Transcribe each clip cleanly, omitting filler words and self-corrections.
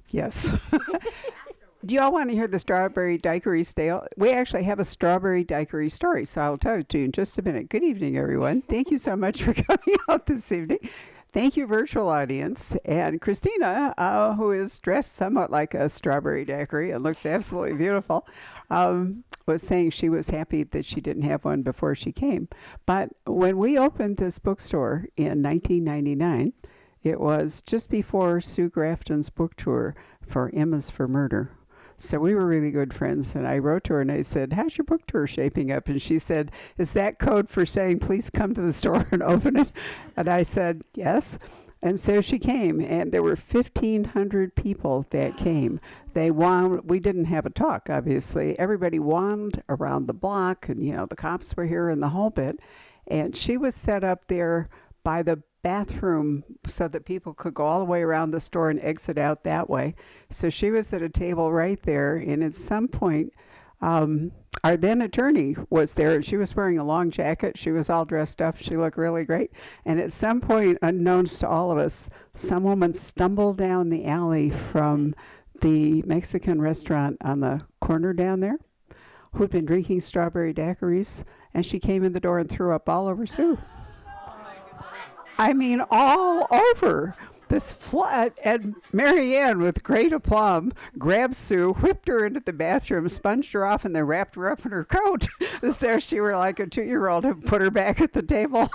Yes. Do you all want to hear the strawberry daiquiri tale? We actually have a strawberry daiquiri story, so I'll tell it to you in just a minute. Good evening, everyone. Thank you so much for coming out this evening. Thank you, virtual audience. And Christina, who is dressed somewhat like a strawberry daiquiri and looks absolutely beautiful, was saying she was happy that she didn't have one before she came. But when we opened this bookstore in 1999, it was just before Sue Grafton's book tour for Emma's for Murder. So we were really good friends, and I wrote to her and I said, how's your book tour shaping up? And she said, is that code for saying, please come to the store and open it? And I said, yes. And so she came, and there were 1,500 people that came. We didn't have a talk, obviously. Everybody wandered around the block, and, the cops were here and the whole bit. And she was set up there by the bathroom so that people could go all the way around the store and exit out that way. So she was at a table right there, and at some point, our then attorney was there. She was wearing a long jacket. She was all dressed up. She looked really great. And at some point, unknowns to all of us, some woman stumbled down the alley from the Mexican restaurant on the corner down there, who'd been drinking strawberry daiquiris, and she came in the door and threw up all over Sue. I mean, all over. This flood, and Mary Ann, with great aplomb, grabbed Sue, whipped her into the bathroom, sponged her off, and then wrapped her up in her coat. As though she were like a 2-year-old, and put her back at the table.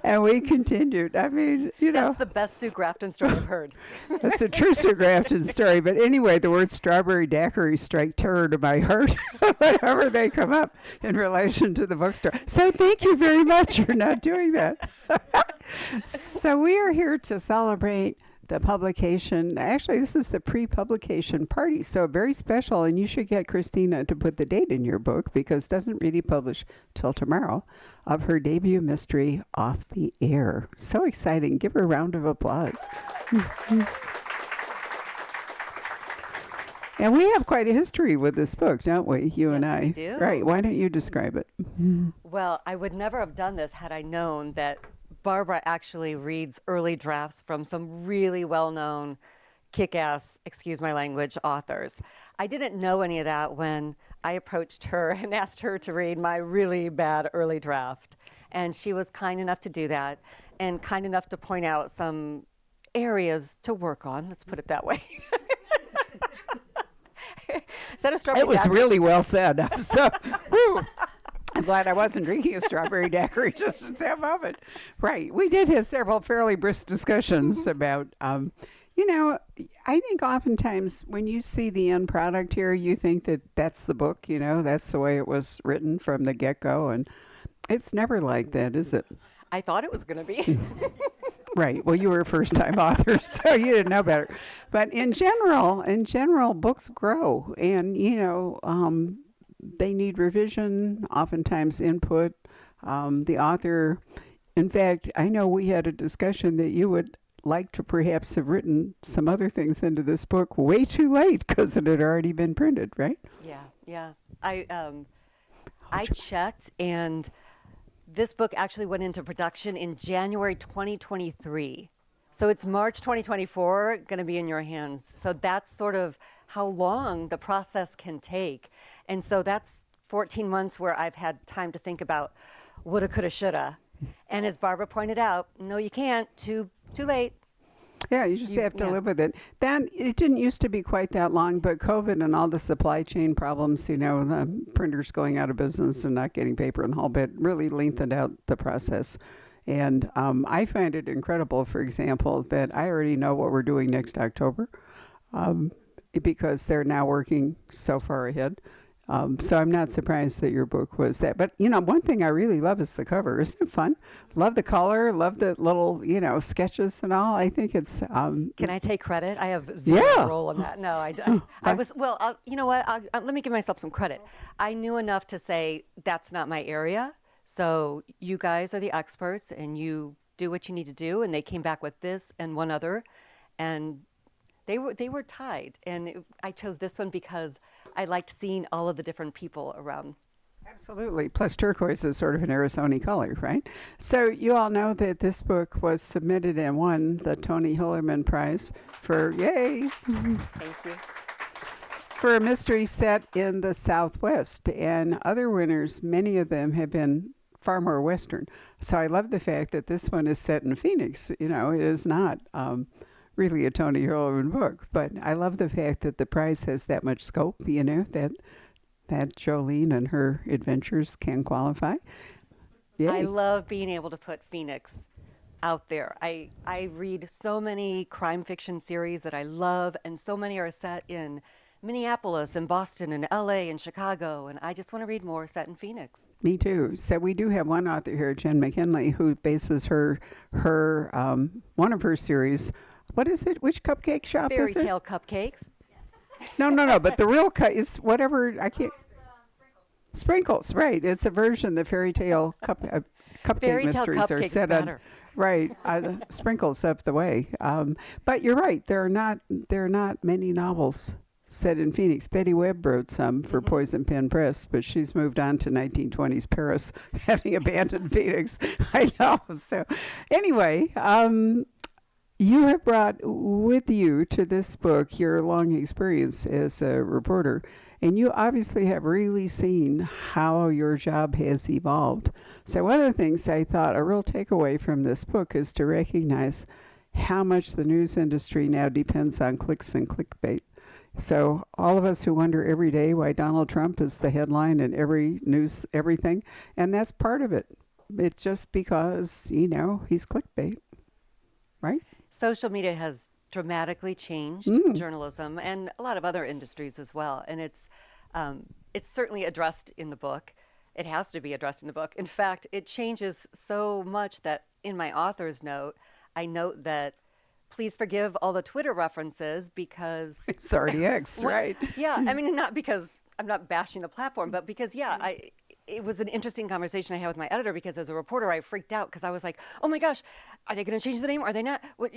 And we continued. I mean, That's the best Sue Grafton story I've heard. That's a true Sue Grafton story. But anyway, the word strawberry daiquiri strike terror to my heart whenever they come up in relation to the bookstore. So thank you very much for not doing that. So we are here to celebrate the publication. Actually, this is the pre-publication party, so very special, and you should get Christina to put the date in your book, because it doesn't really publish till tomorrow, of her debut mystery, Off the Air. So exciting. Give her a round of applause. And we have quite a history with this book, don't we, you and I? Yes, we do. Right. Why don't you describe it? Well, I would never have done this had I known that Barbara actually reads early drafts from some really well-known, kick-ass, excuse my language, authors. I didn't know any of that when I approached her and asked her to read my really bad early draft. And she was kind enough to do that, and kind enough to point out some areas to work on, let's put it that way. Is that a strawberry It was daiquiri? really well said. So, whew. I'm glad I wasn't drinking a strawberry daiquiri just at that moment. Right. We did have several fairly brisk discussions about, I think oftentimes when you see the end product here, you think that that's the book, that's the way it was written from the get-go. And it's never like that, is it? I thought it was going to be. Right. Well, you were a first-time author, so you didn't know better. But in general, books grow, and they need revision, oftentimes input. The author, in fact, I know we had a discussion that you would like to perhaps have written some other things into this book way too late because it had already been printed, right? Yeah. I checked, and this book actually went into production in January 2023. So it's March 2024 going to be in your hands. So that's sort of how long the process can take. And so that's 14 months where I've had time to think about woulda, coulda, shoulda. And as Barbara pointed out, no, you can't. Too late. Yeah, you just have to live with it. It didn't used to be quite that long, but COVID and all the supply chain problems, the printers going out of business and not getting paper and the whole bit really lengthened out the process. And I find it incredible, for example, that I already know what we're doing next October because they're now working so far ahead. So I'm not surprised that your book was that. But, one thing I really love is the cover. Isn't it fun? Love the color, love the little, sketches and all. I think it's... Can I take credit? I have zero role in that. No, I was, well, you know what? Let me give myself some credit. I knew enough to say that's not my area. So you guys are the experts, and you do what you need to do. And they came back with this and one other. And they were tied. And I chose this one because I liked seeing all of the different people around. Absolutely. Plus, turquoise is sort of an Arizona color, right? So, you all know that this book was submitted and won the Tony Hillerman Prize for, yay, Thank you. for a mystery set in the Southwest. And other winners, many of them have been far more Western. So, I love the fact that this one is set in Phoenix. You know, it is not really a Tony Hillerman book, but I love the fact that the prize has that much scope, you know, that Jolene and her adventures can qualify. I Yay. love being able to put Phoenix out there. I read so many crime fiction series that I love, and so many are set in Minneapolis and Boston and LA and Chicago, and I just want to read more set in Phoenix. Me too. So we do have one author here, Jen McKinley, who bases her one of her series. What is it? Which cupcake shop Fairy is it? tale cupcakes. No. But the real cut is whatever. I can't. Sprinkles, right? It's a version. The fairy tale cupcake Fairy tale mysteries are cupcakes set on. better. Right, sprinkles up the way. But you're right. There are not many novels set in Phoenix. Betty Webb wrote some for Poison Pen Press, but she's moved on to 1920s Paris, having abandoned Phoenix. I know. So, anyway, you have brought with you to this book your long experience as a reporter, and you obviously have really seen how your job has evolved. So one of the things I thought a real takeaway from this book is to recognize how much the news industry now depends on clicks and clickbait. So all of us who wonder every day why Donald Trump is the headline in every news, everything, and that's part of it. It's just because, you know, he's clickbait, right? Social media has dramatically changed journalism and a lot of other industries as well, and it's certainly addressed in the book. It has to be addressed in the book. In fact, it changes so much that in my author's note, I note that please forgive all the Twitter references because It's already X, What- right? Yeah, I mean, not because I'm not bashing the platform, but because, it was an interesting conversation I had with my editor because as a reporter, I freaked out because I was like, oh my gosh, are they going to change the name? Are they not? What,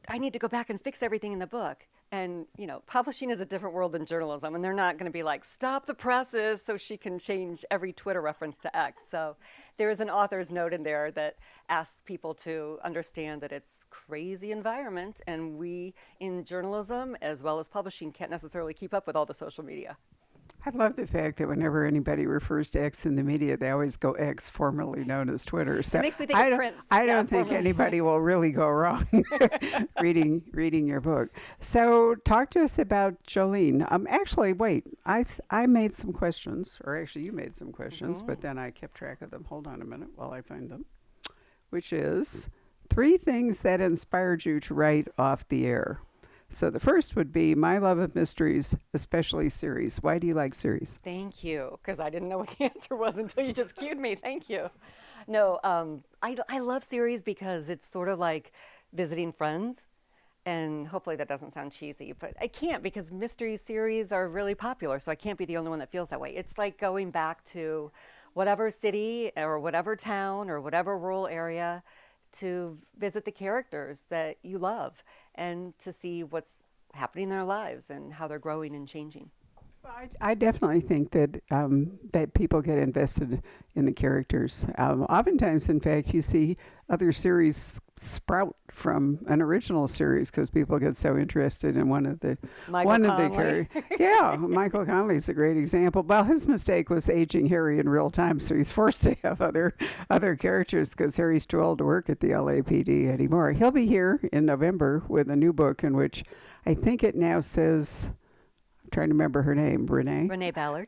I need to go back and fix everything in the book. And, publishing is a different world than journalism, and they're not going to be like, stop the presses so she can change every Twitter reference to X. So there is an author's note in there that asks people to understand that it's crazy environment, and we in journalism as well as publishing can't necessarily keep up with all the social media. I love the fact that whenever anybody refers to X in the media, they always go X, formerly known as Twitter. So makes me think I of don't, Prince. I Yeah, don't think formerly. anybody will really go wrong reading your book. So talk to us about Jolene. Actually, wait, I made some questions, or actually you made some questions, but then I kept track of them. Hold on a minute while I find them, which is 3 things that inspired you to write Off the Air. So the first would be my love of mysteries, especially series. Why do you like series? Thank you, because I didn't know what the answer was until you just cued me. Thank you. No, I love series because it's sort of like visiting friends, and hopefully that doesn't sound cheesy, but I can't because mystery series are really popular, so I can't be the only one that feels that way. It's like going back to whatever city or whatever town or whatever rural area to visit the characters that you love and to see what's happening in their lives and how they're growing and changing. Well, I definitely think that that people get invested in the characters. Oftentimes, in fact, you see other series sprout from an original series because people get so interested in one of the Michael Conley. characters. Yeah, Michael Conley is a great example. Well, his mistake was aging Harry in real time, so he's forced to have other characters because Harry's too old to work at the LAPD anymore. He'll be here in November with a new book in which I think it now says. Trying to remember her name, Renee Ballard.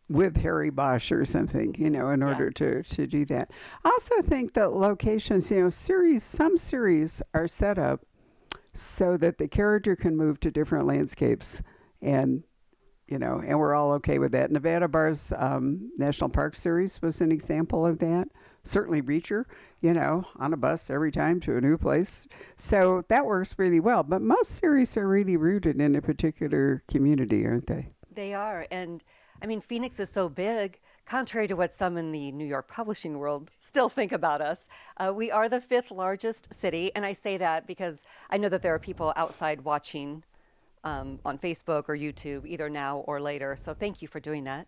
with Harry Bosch or something, in order to do that. I also think that locations, some series are set up so that the character can move to different landscapes and we're all okay with that. Nevada Bar's National Park series was an example of that. Certainly Reacher, on a bus every time to a new place. So that works really well. But most series are really rooted in a particular community, aren't they? They are. And I mean, Phoenix is so big, contrary to what some in the New York publishing world still think about us. We are the 5th largest city. And I say that because I know that there are people outside watching on Facebook or YouTube, either now or later. So thank you for doing that.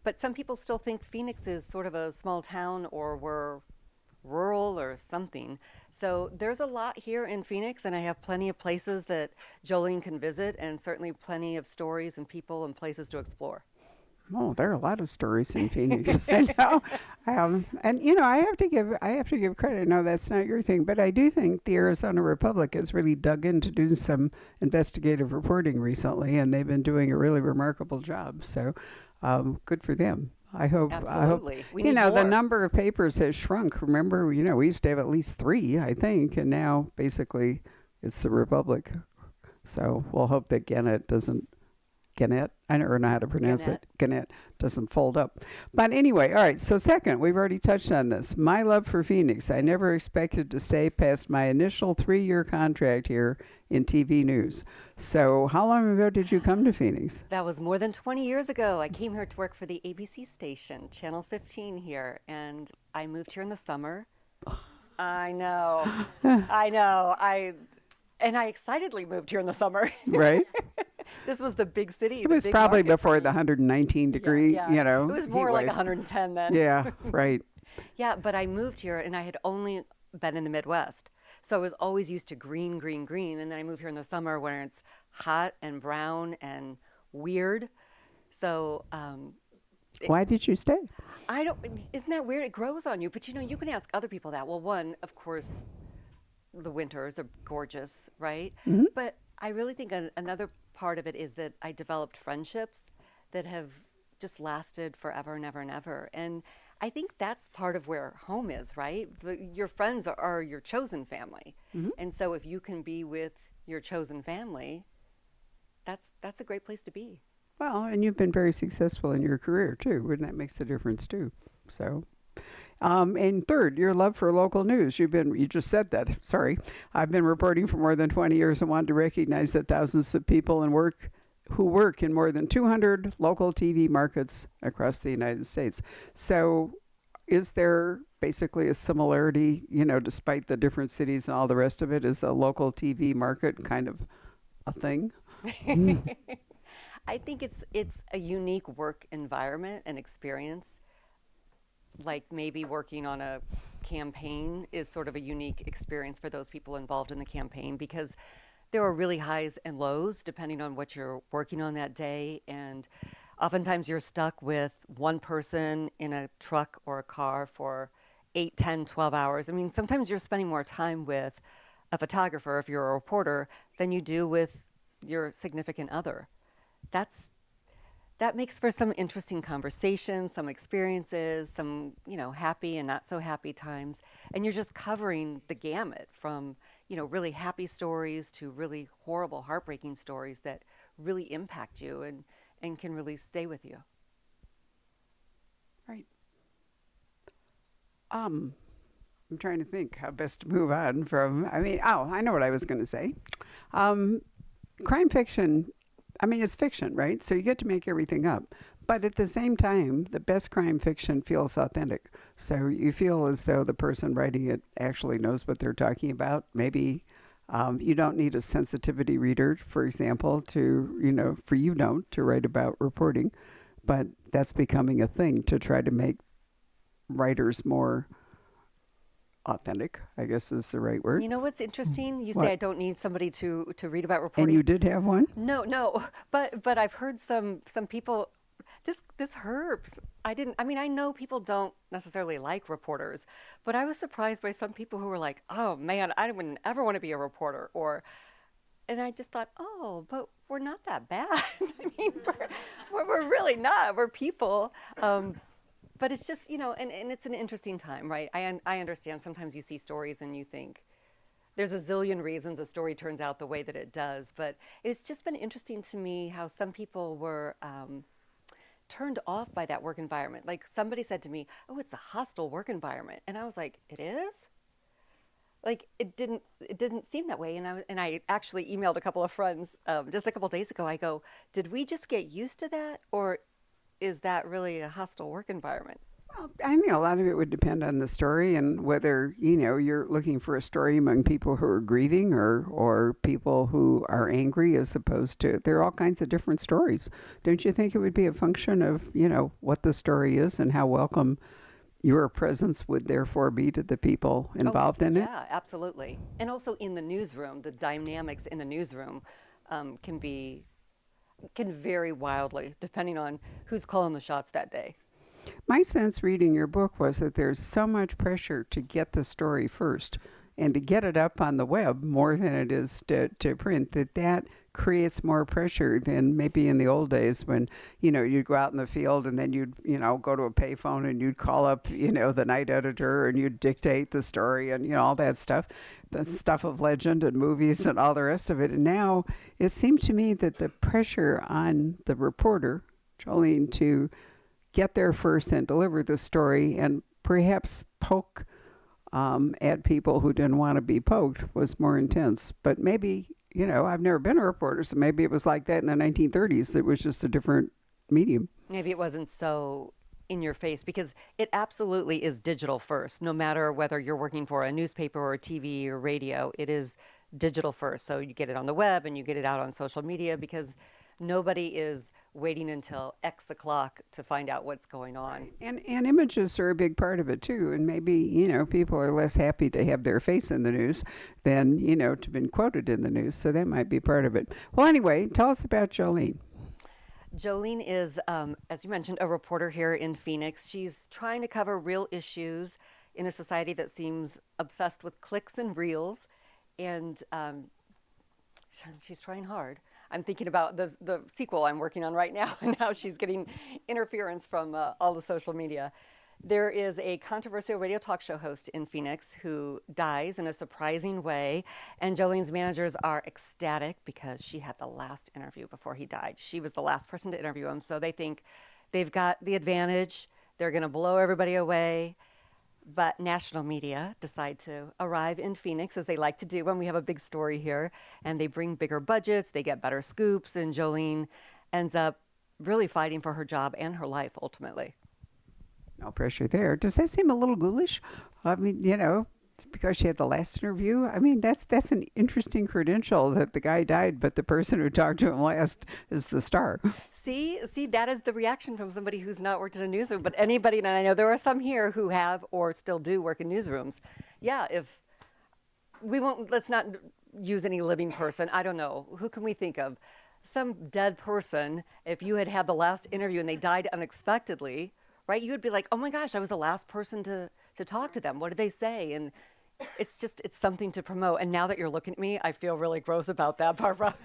But some people still think Phoenix is sort of a small town or we're rural or something. So there's a lot here in Phoenix, and I have plenty of places that Jolene can visit, and certainly plenty of stories and people and places to explore. Oh, there are a lot of stories in Phoenix. I know, and I have to give credit. No, that's not your thing, but I do think the Arizona Republic has really dug into doing some investigative reporting recently, and they've been doing a really remarkable job. So, good for them. I hope, Absolutely. We you need know, the more. number of papers has shrunk. Remember, we used to have at least three, I think, and now basically it's the Republic. So we'll hope that Gannett, I never know how to pronounce Gannett. it. Gannett doesn't fold up. But anyway, all right. So second, we've already touched on this. My love for Phoenix. I never expected to stay past my initial 3-year contract here in TV news. So how long ago did you come to Phoenix? That was more than 20 years ago. I came here to work for the ABC station, Channel 15 here, and I moved here in the summer. I know. I know. I excitedly moved here in the summer. Right? This was the big city, It the was big probably market for before the me. 119 degree, Yeah, yeah. It was heat more like wave. 110 then. Yeah, right. Yeah, but I moved here and I had only been in the Midwest. So I was always used to green, green, green. And then I moved here in the summer where it's hot and brown and weird. So Why did you stay? I don't, isn't that weird? It grows on you. But you can ask other people that. Well, one, of course, the winters are gorgeous, right? Hmm. But I really think another part of it is that I developed friendships that have just lasted forever and ever and ever. And I think that's part of where home is, right? Your friends are your chosen family. Hmm. And so if you can be with your chosen family, that's a great place to be. Well, and you've been very successful in your career too, and that makes a difference too. So, and third, your love for local news. You just said that. Sorry. I've been reporting for more than 20 years and want to recognize that thousands of people who work in more than 200 local TV markets across the United States. So, is there basically a similarity, despite the different cities and all the rest of it, is a local TV market kind of a thing? I think it's a unique work environment and experience. Like maybe working on a campaign is sort of a unique experience for those people involved in the campaign because there are really highs and lows depending on what you're working on that day. And oftentimes you're stuck with one person in a truck or a car for 8, 10, 12 hours. I mean, sometimes you're spending more time with a photographer if you're a reporter than you do with your significant other. That's that makes for some interesting conversations, some experiences, some, happy and not so happy times. And you're just covering the gamut from, really happy stories to really horrible, heartbreaking stories that really impact you and can really stay with you. Right. Um, I'm trying to think how best to move on from. I know what I was going to say. Um, Crime fiction, it's fiction, right? So you get to make everything up. But at the same time, the best crime fiction feels authentic. So you feel as though the person writing it actually knows what they're talking about. Maybe you don't need a sensitivity reader, for example, for you don't, to write about reporting. But that's becoming a thing to try to make writers more authentic, I guess is the right word. You know what's interesting? You say What? I don't need somebody to read about And reporting. you did have one? No, no, but I've heard some people. This hurts. I know people don't necessarily like reporters, but I was surprised by some people who were like, "Oh man, I wouldn't ever want to be a reporter," and I just thought, "Oh, but we're not that bad. I mean, we're really not. We're people." But it's just, and it's an interesting time, right? I understand sometimes you see stories and you think there's a zillion reasons a story turns out the way that it does, but it's just been interesting to me how some people were turned off by that work environment. Like somebody said to me, "Oh, it's a hostile work environment," and I was like, "It is?" Like it didn't seem that way. And I actually emailed a couple of friends just a couple of days ago. I go, "Did we just get used to that, or is that really a hostile work environment?" I think a lot of it would depend on the story and whether, you're looking for a story among people who are grieving or people who are angry as opposed to, there are all kinds of different stories. Don't you think it would be a function of, what the story is and how welcome your presence would therefore be to the people involved in it? Yeah, absolutely. And also in the newsroom, the dynamics in the newsroom can vary wildly depending on who's calling the shots that day. My sense reading your book was that there's so much pressure to get the story first and to get it up on the web more than it is to print, that creates more pressure than maybe in the old days when, you'd go out in the field and then you'd, go to a payphone and you'd call up, the night editor and you'd dictate the story and, all that stuff, the stuff of legend and movies and all the rest of it. And now it seems to me that the pressure on the reporter, Jolene, to get there first and deliver the story and perhaps poke at people who didn't want to be poked was more intense. But maybe, I've never been a reporter, so maybe it was like that in the 1930s. It was just a different medium. Maybe it wasn't so in your face because it absolutely is digital first. No matter whether you're working for a newspaper or TV or radio, it is digital first. So you get it on the web and you get it out on social media because nobody is waiting until X the clock to find out what's going on. And images are a big part of it too. And maybe, people are less happy to have their face in the news than, to be quoted in the news. So that might be part of it. Well, anyway, tell us about Jolene. Jolene is, as you mentioned, a reporter here in Phoenix. She's trying to cover real issues in a society that seems obsessed with clicks and reels. And she's trying hard. I'm thinking about the sequel I'm working on right now and how she's getting interference from all the social media. There is a controversial radio talk show host in Phoenix who dies in a surprising way, and Jolene's managers are ecstatic because she had the last interview before he died. She was the last person to interview him, so they think they've got the advantage. They're going to blow everybody away. But national media decide to arrive in Phoenix, as they like to do when we have a big story here, and they bring bigger budgets, they get better scoops, and Jolene ends up really fighting for her job and her life ultimately. No pressure there. Does that seem a little ghoulish? I mean, because she had the last interview. I mean, that's an interesting credential that the guy died, but the person who talked to him last is the star. See, that is the reaction from somebody who's not worked in a newsroom. But anybody, and I know there are some here who have or still do work in newsrooms. Yeah, if we won't, let's not use any living person. I don't know. Who can we think of? Some dead person. If you had the last interview and they died unexpectedly, right? You would be like, oh my gosh, I was the last person to talk to them. What did they say? And it's something to promote. And now that you're looking at me, I feel really gross about that, Barbara.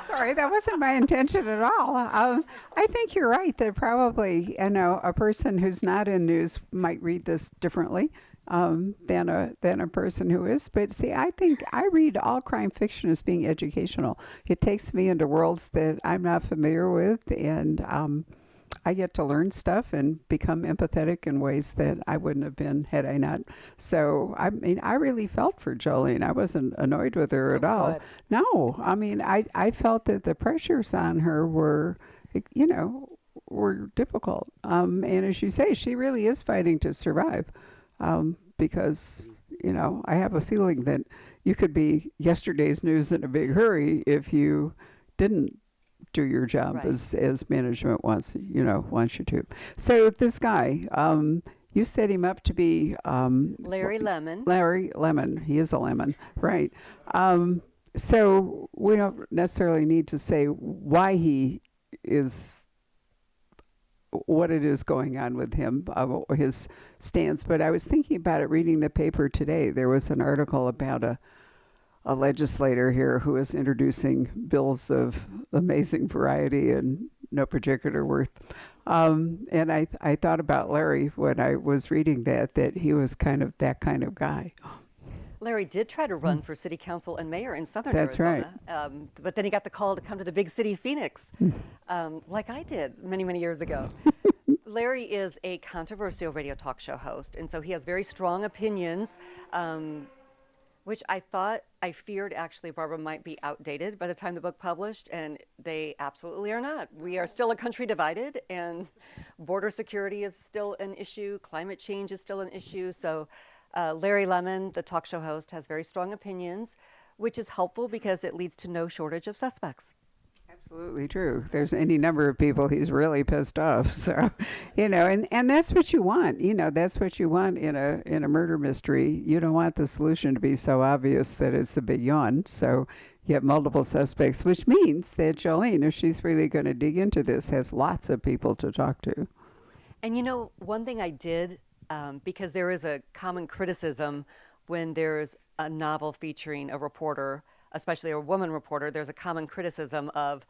Sorry, that wasn't my intention at all. I think you're right that probably, a person who's not in news might read this differently than a person who is. But see, I think I read all crime fiction as being educational. It takes me into worlds that I'm not familiar with, and I get to learn stuff and become empathetic in ways that I wouldn't have been had I not. So, I mean, I really felt for Jolene. I wasn't annoyed with her at all. Good. No, I mean, I felt that the pressures on her were difficult. And as you say, she really is fighting to survive because, I have a feeling that you could be yesterday's news in a big hurry if you didn't do your job Right. as management wants you to. So this guy, you set him up to be Larry Lemon. Larry Lemon. He is a lemon, right? So we don't necessarily need to say why he is, what it is going on with him, his stance. But I was thinking about it reading the paper today. There was an article about a legislator here who is introducing bills of amazing variety and no particular worth. And I thought about Larry when I was reading that he was kind of that kind of guy. Larry did try to run for city council and mayor in southern That's Arizona. But then he got the call to come to the big city, Phoenix, like I did many, many years ago. Larry is a controversial radio talk show host, and so he has very strong opinions. which I feared actually, Barbara, might be outdated by the time the book published, and they absolutely are not. We are still a country divided, and border security is still an issue, climate change is still an issue. So Larry Lemon, the talk show host, has very strong opinions, which is helpful because it leads to no shortage of suspects. Absolutely true. There's any number of people he's really pissed off. So, and that's what you want. That's what you want in a murder mystery. You don't want the solution to be so obvious that it's a big yawn. So you have multiple suspects, which means that Jolene, if she's really going to dig into this, has lots of people to talk to. And one thing I did, because there is a common criticism when there's a novel featuring a reporter, especially a woman reporter, there's a common criticism of,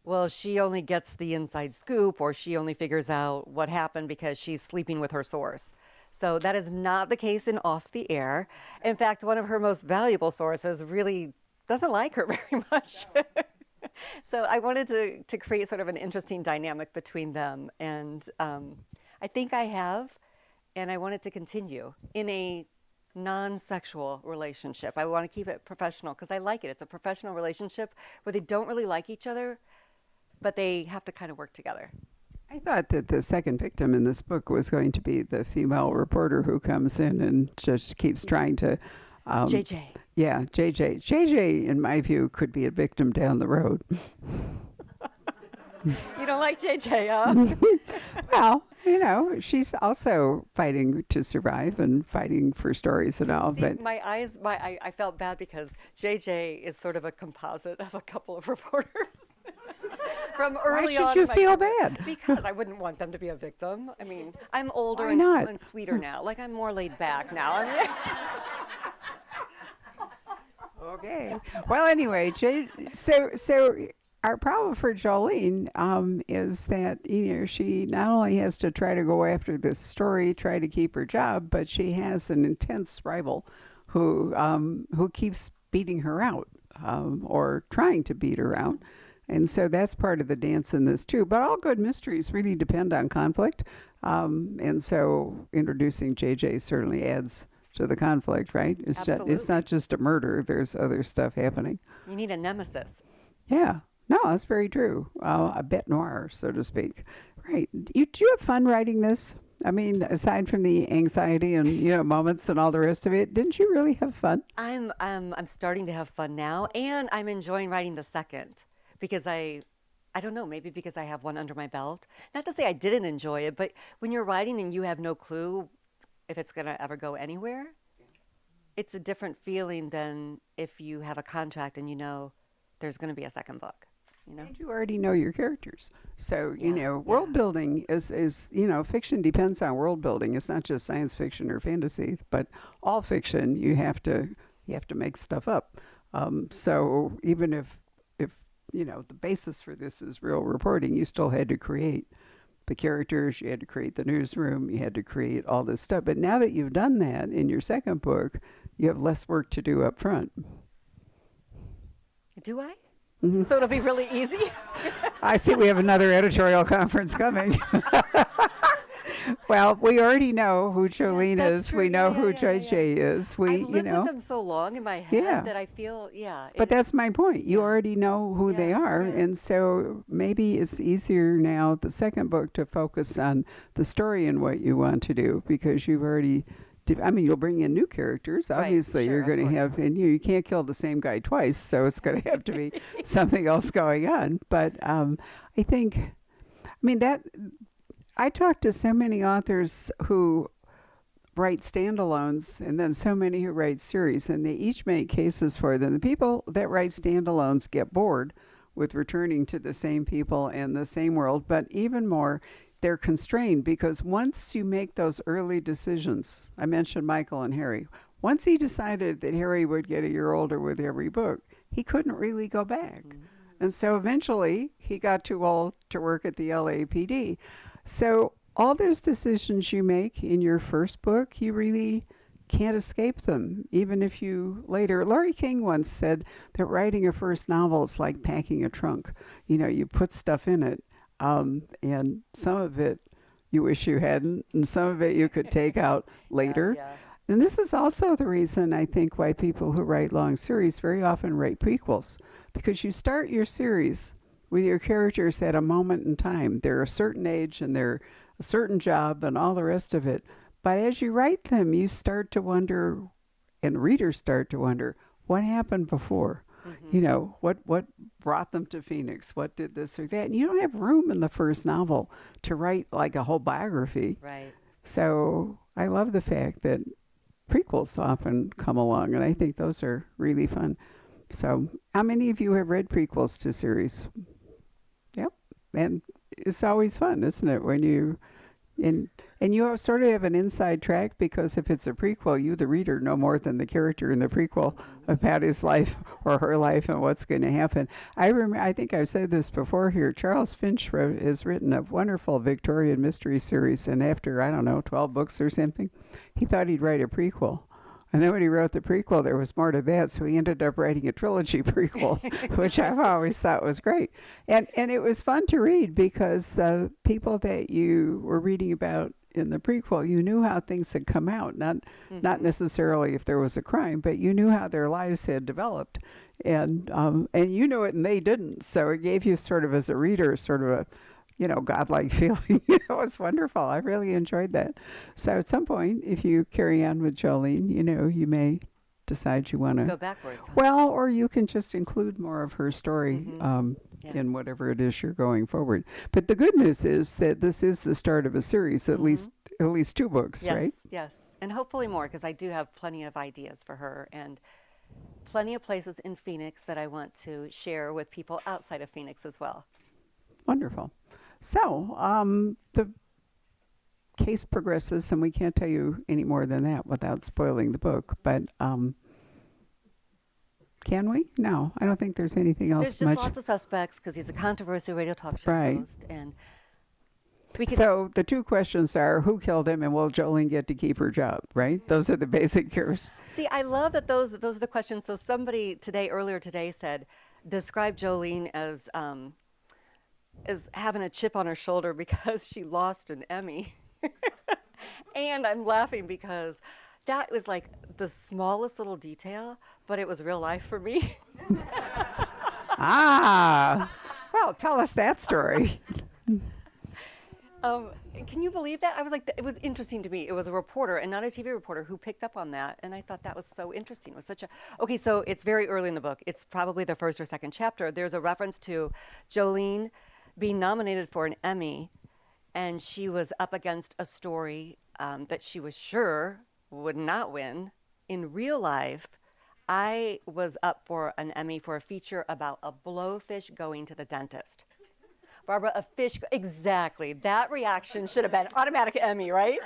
well, she only gets the inside scoop, or she only figures out what happened because she's sleeping with her source. So that is not the case in Off the Air. In fact, one of her most valuable sources really doesn't like her very much. So I wanted to create sort of an interesting dynamic between them. And I think I have, and I want it to continue in a non-sexual relationship. I want to keep it professional because I like it. It's a professional relationship where they don't really like each other, but they have to kind of work together. I thought that the second victim in this book was going to be the female reporter who comes in and just keeps trying to... JJ. Yeah, JJ. JJ, in my view, could be a victim down the road. You don't like JJ, huh? Well, she's also fighting to survive and fighting for stories and all. See, but I felt bad because JJ is sort of a composite of a couple of reporters from early on. Why should you in my feel career. bad? Because I wouldn't want them to be a victim. I mean, I'm older Why not? and sweeter now. Like, I'm more laid back now. Okay. Well, anyway, so our problem for Jolene is that she not only has to try to go after this story, try to keep her job, but she has an intense rival who keeps beating her out or trying to beat her out. And so that's part of the dance in this too. But all good mysteries really depend on conflict. And so introducing JJ certainly adds to the conflict, right? It's not just a murder. There's other stuff happening. You need a nemesis. Yeah. No, that's very true. A bête noire, so to speak. Right. Do you have fun writing this? I mean, aside from the anxiety and moments and all the rest of it, didn't you really have fun? I'm starting to have fun now, and I'm enjoying writing the second because I don't know, maybe because I have one under my belt. Not to say I didn't enjoy it, but when you're writing and you have no clue if it's going to ever go anywhere, it's a different feeling than if you have a contract and there's going to be a second book. And you already know your characters. So, world Yeah. building is fiction depends on world building. It's not just science fiction or fantasy, but all fiction, you have to make stuff up. So even if the basis for this is real reporting, you still had to create the characters, you had to create the newsroom, you had to create all this stuff. But now that you've done that in your second book, you have less work to do up front. Do I? Mm-hmm. So it'll be really easy? I see we have another editorial conference coming. Well, we already know who Jolene that's is. true. We know Yeah, who yeah, yeah, JJ is. I We, lived with them so long in my head Yeah. that I feel, But that's my point. You already know who they Yeah, are. yeah. And so maybe it's easier now, the second book, to focus on the story and what you want to do because you've already... you'll bring in new characters. Right, Obviously, sure, you're of going to course. have, and you can't kill the same guy twice, so it's going to have to be something else going on. But I think, that I talk to so many authors who write standalones and then so many who write series, and they each make cases for them. The people that write standalones get bored with returning to the same people and the same world, but even more, they're constrained because once you make those early decisions, I mentioned Michael and Harry, once he decided that Harry would get a year older with every book, he couldn't really go back. Mm-hmm. And so eventually he got too old to work at the LAPD. So all those decisions you make in your first book, you really can't escape them, even if you later... Laurie King once said that writing a first novel is like packing a trunk. You put stuff in it, and some of it you wish you hadn't, and some of it you could take out later. Yeah. And this is also the reason I think why people who write long series very often write prequels, because you start your series with your characters at a moment in time. They're a certain age and they're a certain job and all the rest of it. But as you write them, you start to wonder, and readers start to wonder, what happened before? You know, what brought them to Phoenix? What did this or that? And you don't have room in the first novel to write like a whole biography. Right. So I love the fact that prequels often come along, and I think those are really fun. So, how many of you have read prequels to series? Yep, and it's always fun, isn't it, when and you sort of have an inside track, because if it's a prequel, you, the reader, know more than the character in the prequel about his life or her life and what's going to happen. I think I've said this before here. Charles Finch has written a wonderful Victorian mystery series, and after, I don't know, 12 books or something, he thought he'd write a prequel. And then when he wrote the prequel, there was more to that, so he ended up writing a trilogy prequel, which I've always thought was great. And it was fun to read, because the people that you were reading about in the prequel, you knew how things had come out, not necessarily if there was a crime, but you knew how their lives had developed. And you knew it and they didn't, so it gave you sort of, as a reader, sort of a godlike feeling. It was wonderful. I really enjoyed that. So at some point, if you carry on with Jolene, you may decide you want Go to. backwards. Huh? Well, or you can just include more of her story Yeah. in whatever it is you're going forward. But the good news is that this is the start of a series, at least 2 books, Yes, right? yes. And hopefully more, because I do have plenty of ideas for her and plenty of places in Phoenix that I want to share with people outside of Phoenix as well. Wonderful. So the case progresses, and we can't tell you any more than that without spoiling the book. But can we? No, I don't think there's anything else There's just much. lots of suspects because he's a controversial radio talk show Right. host, and we could. So the 2 questions are, who killed him, and will Jolene get to keep her job? Right? Those are the basic cures. See, I love that those are the questions. So somebody earlier today said, describe Jolene as having a chip on her shoulder because she lost an Emmy. And I'm laughing because that was like the smallest little detail, but it was real life for me. Well, tell us that story. Can you believe that? I was like, it was interesting to me. It was a reporter and not a TV reporter who picked up on that. And I thought that was so interesting. It was okay, so it's very early in the book. It's probably the first or second chapter. There's a reference to Jolene being nominated for an Emmy, and she was up against a story that she was sure would not win. In real life, I was up for an Emmy for a feature about a blowfish going to the dentist. Barbara, a fish, exactly. That reaction should have been automatic Emmy, right?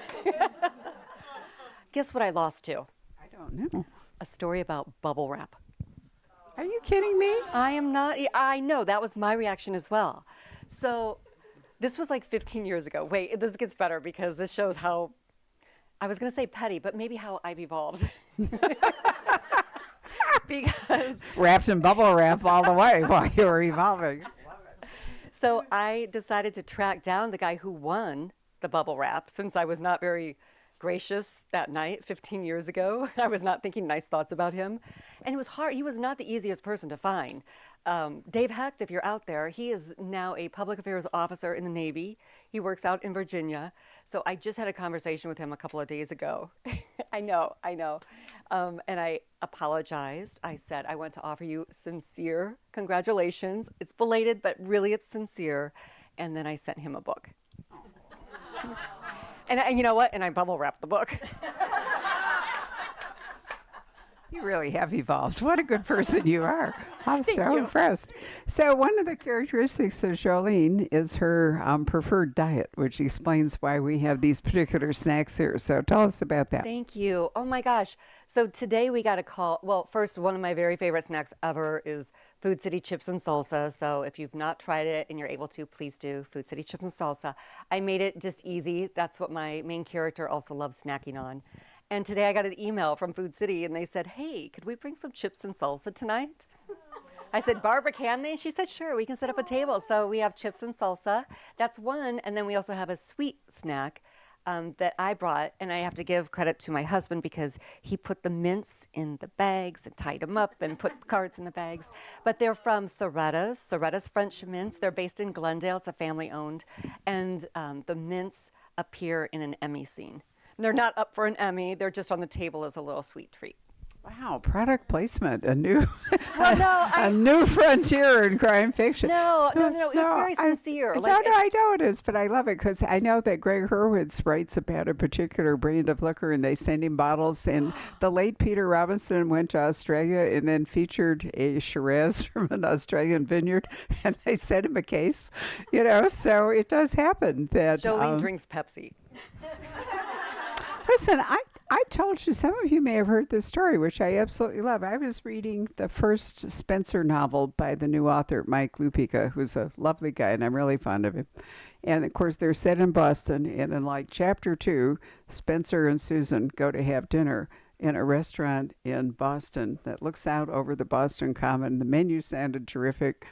Guess what I lost to? I don't know. A story about bubble wrap. Are you kidding me? I am not, I know, that was my reaction as well. So this was like 15 years ago. Wait, this gets better because this shows how, I was going to say petty, but maybe how I've evolved. Because Wrapped in bubble wrap all the way while you were evolving. so I decided to track down the guy who won the bubble wrap, since I was not very gracious that night 15 years ago. I was not thinking nice thoughts about him. And it was hard. He was not the easiest person to find. Dave Hecht, if you're out there, he is now a public affairs officer in the Navy. He works out in Virginia. So I just had a conversation with him a couple of days ago. I know. And I apologized. I said, I want to offer you sincere congratulations. It's belated, but really it's sincere. And then I sent him a book. And you know what? And I bubble wrapped the book. You really have evolved. What a good person you are. I'm Thank so you. impressed. So one of the characteristics of Jolene is her preferred diet, which explains why we have these particular snacks here. So tell us about that. Thank you. Oh my gosh. So today we got a call. Well, first, one of my very favorite snacks ever is Food City Chips and Salsa. So if you've not tried it and you're able to, please do Food City Chips and Salsa. I made it just easy. That's what my main character also loves snacking on. And today I got an email from Food City and they said, hey, could we bring some chips and salsa tonight? I said, Barbara, can they? She said, sure, we can set up a table. So we have chips and salsa. That's one. And then we also have a sweet snack. that I brought, and I have to give credit to my husband because he put the mints in the bags and tied them up and put cards in the bags. But they're from Soretta's French mints. They're based in Glendale. It's a family owned, and the mints appear in an Emmy scene. And they're not up for an Emmy. They're just on the table as a little sweet treat. Wow, product placement, a new, Well, no, a new frontier in crime fiction. No, it's very sincere. I know it is, but I love it because I know that Greg Hurwitz writes about a particular brand of liquor, and they send him bottles. And the late Peter Robinson went to Australia and then featured a Shiraz from an Australian vineyard, and they sent him a case. So it does happen that Jolene drinks Pepsi. Listen, I told you, some of you may have heard this story, which I absolutely love. I was reading the first Spencer novel by the new author, Mike Lupica, who's a lovely guy, and I'm really fond of him. And of course, they're set in Boston, and in like chapter 2, Spencer and Susan go to have dinner in a restaurant in Boston that looks out over the Boston Common. The menu sounded terrific.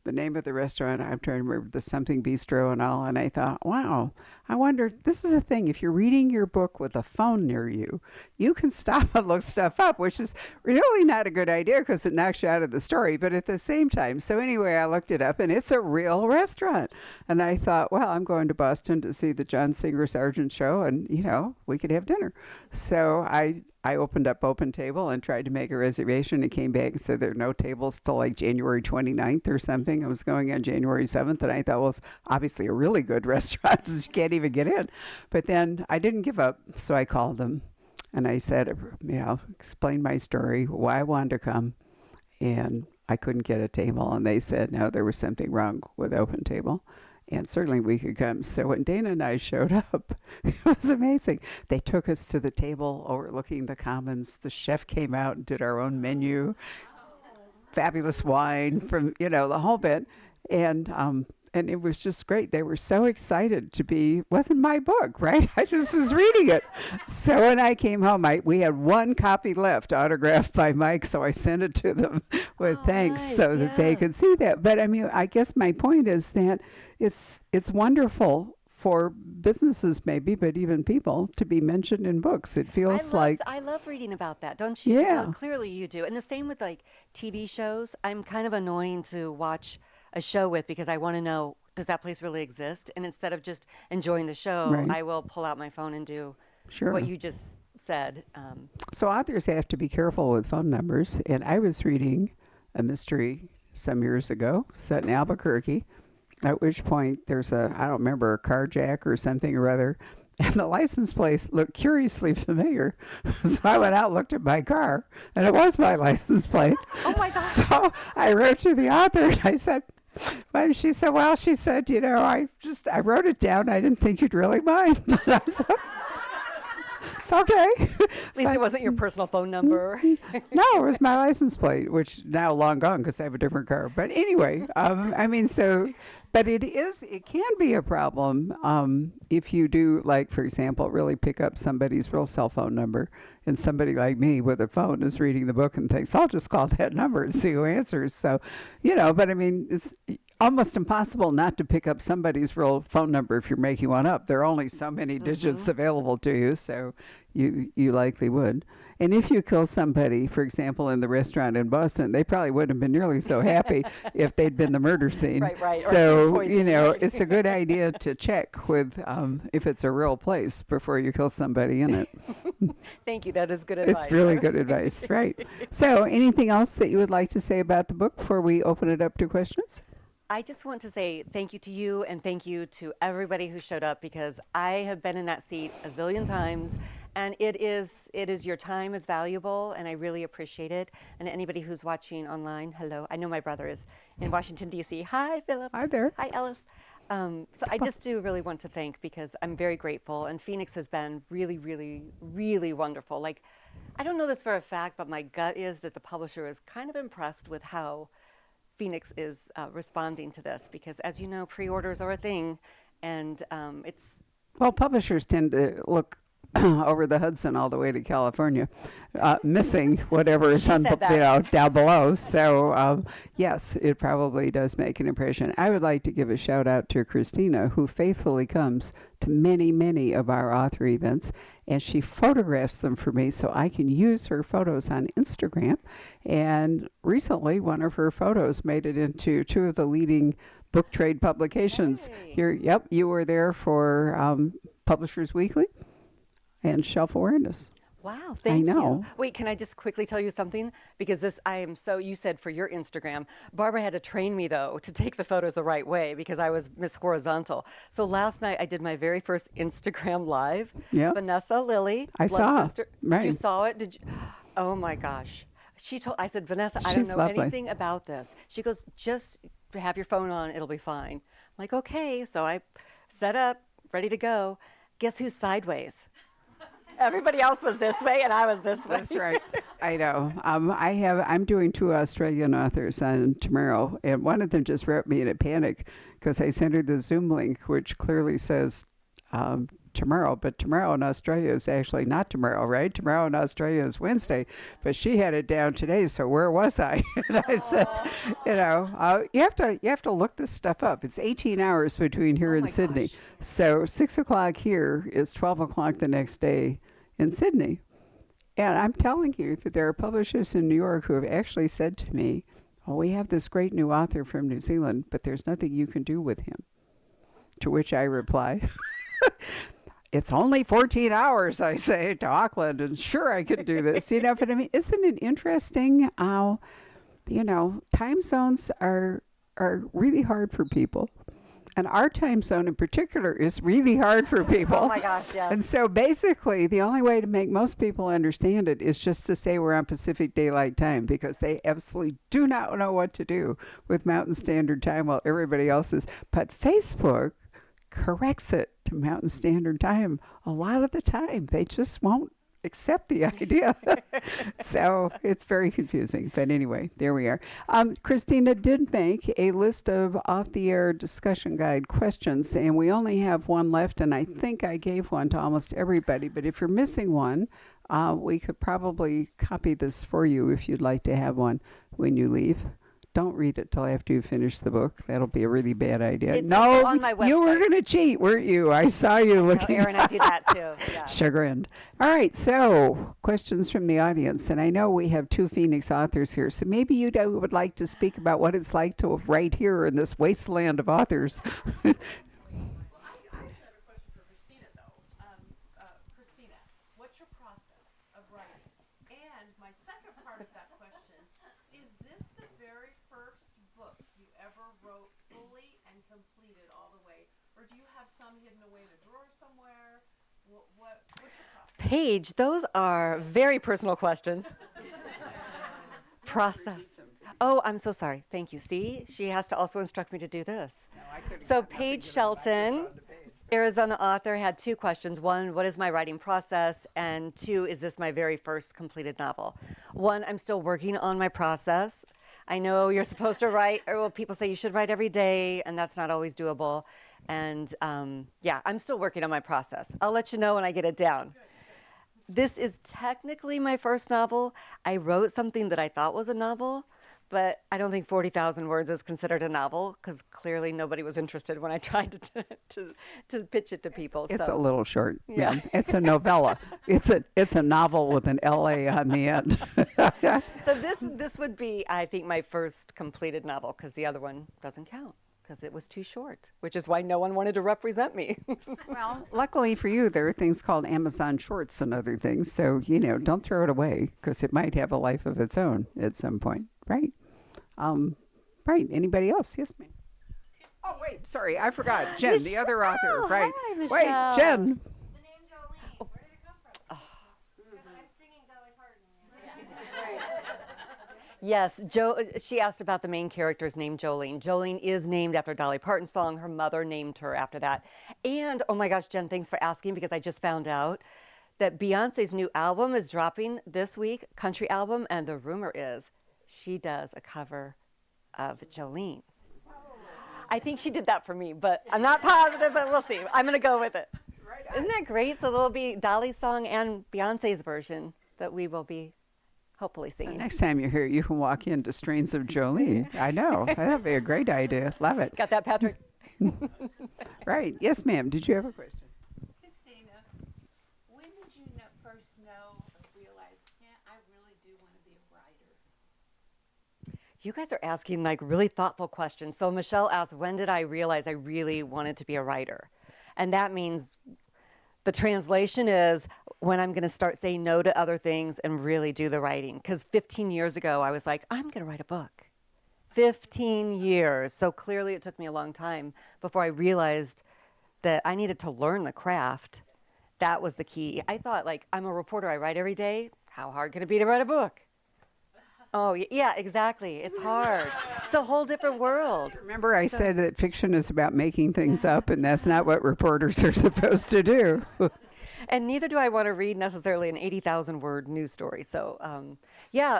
The name of the restaurant, I'm trying to remember, the something bistro and all. And I thought, wow, I wonder, this is a thing. If you're reading your book with a phone near you, you can stop and look stuff up, which is really not a good idea because it knocks you out of the story. But at the same time, so anyway, I looked it up and it's a real restaurant. And I thought, well, I'm going to Boston to see the John Singer Sargent show, and, we could have dinner. So I opened up Open Table and tried to make a reservation and came back and said there are no tables till like January 29th or something. I was going on January 7th, and I thought, well, it's obviously a really good restaurant because you can't even get in. But then I didn't give up, so I called them and I said, explained my story, why I wanted to come, and I couldn't get a table. And they said, no, there was something wrong with Open Table. And certainly we could come. So when Dana and I showed up, it was amazing. They took us to the table overlooking the Commons. The chef came out and did our own menu. Fabulous wine from, the whole bit. And it was just great. They were so excited to be, wasn't my book, right? I just was reading it. So when I came home, we had one copy left, autographed by Mike, so I sent it to them with thanks nice, so that they could see that. But I guess my point is that it's wonderful for businesses maybe, but even people, to be mentioned in books. It feels I love reading about that, don't you? Yeah. Well, clearly you do. And the same with like TV shows. I'm kind of annoying to watch a show with because I want to know, does that place really exist? And instead of just enjoying the show, Right. I will pull out my phone and do Sure. what you just said. So authors have to be careful with phone numbers. And I was reading a mystery some years ago set in Albuquerque, at which point there's I don't remember, a carjack or something or other. And the license plate looked curiously familiar. So I went out, looked at my car, and it was my license plate. Oh my God. So I wrote to the author and I said, well, she said, I wrote it down. I didn't think you'd really mind. And I said, it's okay. At least it wasn't your personal phone number. No, it was my license plate, which now long gone because I have a different car. But anyway, but it can be a problem if you do, like, for example, really pick up somebody's real cell phone number, and somebody like me with a phone is reading the book and thinks, I'll just call that number and see who answers. So, but it's almost impossible not to pick up somebody's real phone number if you're making one up. There are only so many digits available to you, so you likely would. And if you kill somebody, for example, in the restaurant in Boston, they probably wouldn't have been nearly so happy if they'd been the murder scene. Right. So, it's a good idea to check with if it's a real place before you kill somebody in it. Thank you. That is good advice. It's really good advice, right? So anything else that you would like to say about the book before we open it up to questions? I just want to say thank you to you and thank you to everybody who showed up, because I have been in that seat a zillion times, and it is your time is valuable, and I really appreciate it. And anybody who's watching online, hello. I know my brother is in Washington, D.C. Hi, Philip. Hi there. Hi, Ellis. So I just do really want to thank, because I'm very grateful, and Phoenix has been really, really, really wonderful. Like, I don't know this for a fact, but my gut is that the publisher is kind of impressed with how Phoenix is responding to this, because, as you know, pre-orders are a thing, and it's... Well, publishers tend to look over the Hudson all the way to California, missing whatever is She on, said that. down below. So yes, it probably does make an impression. I would like to give a shout out to Christina, who faithfully comes to many, many of our author events, and she photographs them for me so I can use her photos on Instagram. And recently, one of her photos made it into two of the leading book trade publications. Hey. Here, yep, you were there for Publishers Weekly and Shelf Awareness. Wow, thank know. you. Wait, can I just quickly tell you something? Because this, I am so, you said for your Instagram. Barbara had to train me, though, to take the photos the right way because I was Miss Horizontal. So last night I did my very first Instagram Live. Yep. Vanessa Lilly, I Blood saw. Sister. Right. You saw it? Did you? Oh my gosh. I said, Vanessa, I don't She's know lovely. anything about this. She goes, just have your phone on, it'll be fine. I'm like, okay. So I set up, ready to go. Guess who's sideways? Everybody else was this way, and I was this way. That's right. I know. I'm doing two Australian authors on tomorrow, and one of them just wrote me in a panic because I sent her the Zoom link, which clearly says tomorrow, but tomorrow in Australia is actually not tomorrow, right? Tomorrow in Australia is Wednesday, but she had it down today. So where was I? And I said, you have to look this stuff up. It's 18 hours between here Oh and my Sydney, gosh. so 6 o'clock here is 12 o'clock the next day in Sydney. And I'm telling you that there are publishers in New York who have actually said to me, "Oh, we have this great new author from New Zealand, but there's nothing you can do with him." To which I reply, "It's only 14 hours," I say, to Auckland, and sure I can do this. But I mean, isn't it interesting how, time zones are really hard for people. And our time zone in particular is really hard for people. Oh my gosh, yes. And so basically, the only way to make most people understand it is just to say we're on Pacific Daylight Time, because they absolutely do not know what to do with Mountain Standard Time while everybody else is. But Facebook corrects it to Mountain Standard Time a lot of the time. They just won't accept the idea. So it's very confusing. But anyway, there we are. Christina did make a list of off-the-air discussion guide questions, and we only have one left, and I think I gave one to almost everybody. But if you're missing one, we could probably copy this for you if you'd like to have one when you leave. Don't read it till after you finish the book. That'll be a really bad idea. It's No, on my you were website. going to cheat, weren't you? I saw you No, looking. Erin, I do that too. Yeah. Chagrined. All right, so questions from the audience. And I know we have two Phoenix authors here, so maybe you would like to speak about what it's like to write here in this wasteland of authors. I actually have a question for Christina, though. Christina, what's your process of writing? And my second part of that question, is this the very first book you ever wrote fully and completed all the way? Or do you have some hidden away in a drawer somewhere? What's your process? Paige, those are very personal questions. Process. Oh, I'm so sorry. Thank you. See, she has to also instruct me to do this. So Paige Shelton, Arizona author, had two questions. One, what is my writing process? And two, is this my very first completed novel? One, I'm still working on my process. I know you're supposed to write, or well, people say you should write every day, and that's not always doable. And yeah, I'm still working on my process. I'll let you know when I get it down. This is technically my first novel. I wrote something that I thought was a novel, but I don't think 40,000 words is considered a novel because clearly nobody was interested when I tried to pitch it to people. It's so. a little short. Yeah. Yeah. It's a novella. It's a novel with an LA on the end. So this would be, I think, my first completed novel because the other one doesn't count because it was too short, which is why no one wanted to represent me. Well, luckily for you, there are things called Amazon Shorts and other things. So, don't throw it away because it might have a life of its own at some point. Right. Right. Anybody else? Yes, ma'am. Oh, wait. Sorry. I forgot. Jen, the other author. Right. Hi, Wait, Michelle. Jen. The name Jolene. Where did it come from? Because I'm singing Dolly Parton. Yes, she asked about the main character's name, Jolene. Jolene is named after a Dolly Parton song. Her mother named her after that. And, oh my gosh, Jen, thanks for asking because I just found out that Beyonce's new album is dropping this week, country album, and the rumor is she does a cover of Jolene. I think she did that for me, but I'm not positive, but we'll see. I'm going to go with it. Right Isn't that great? So there'll be Dolly's song and Beyonce's version that we will be hopefully So singing. next time you're here, you can walk into Strains of Jolene. I know. That'd be a great idea. Love it. Got that, Patrick? Right. Yes, ma'am. Did you have a question? Christina, when did you first know or realize, yeah, I really do want to be a writer? You guys are asking like really thoughtful questions. So Michelle asked, when did I realize I really wanted to be a writer? And that means the translation is when I'm going to start saying no to other things and really do the writing. Because 15 years ago, I was like, I'm going to write a book. 15 years. So clearly it took me a long time before I realized that I needed to learn the craft. That was the key. I thought, like, I'm a reporter. I write every day. How hard can it be to write a book? Oh, yeah, exactly. It's hard. It's a whole different world. Remember, I said that fiction is about making things up, and that's not what reporters are supposed to do. And neither do I want to read necessarily an 80,000 word news story. So, yeah,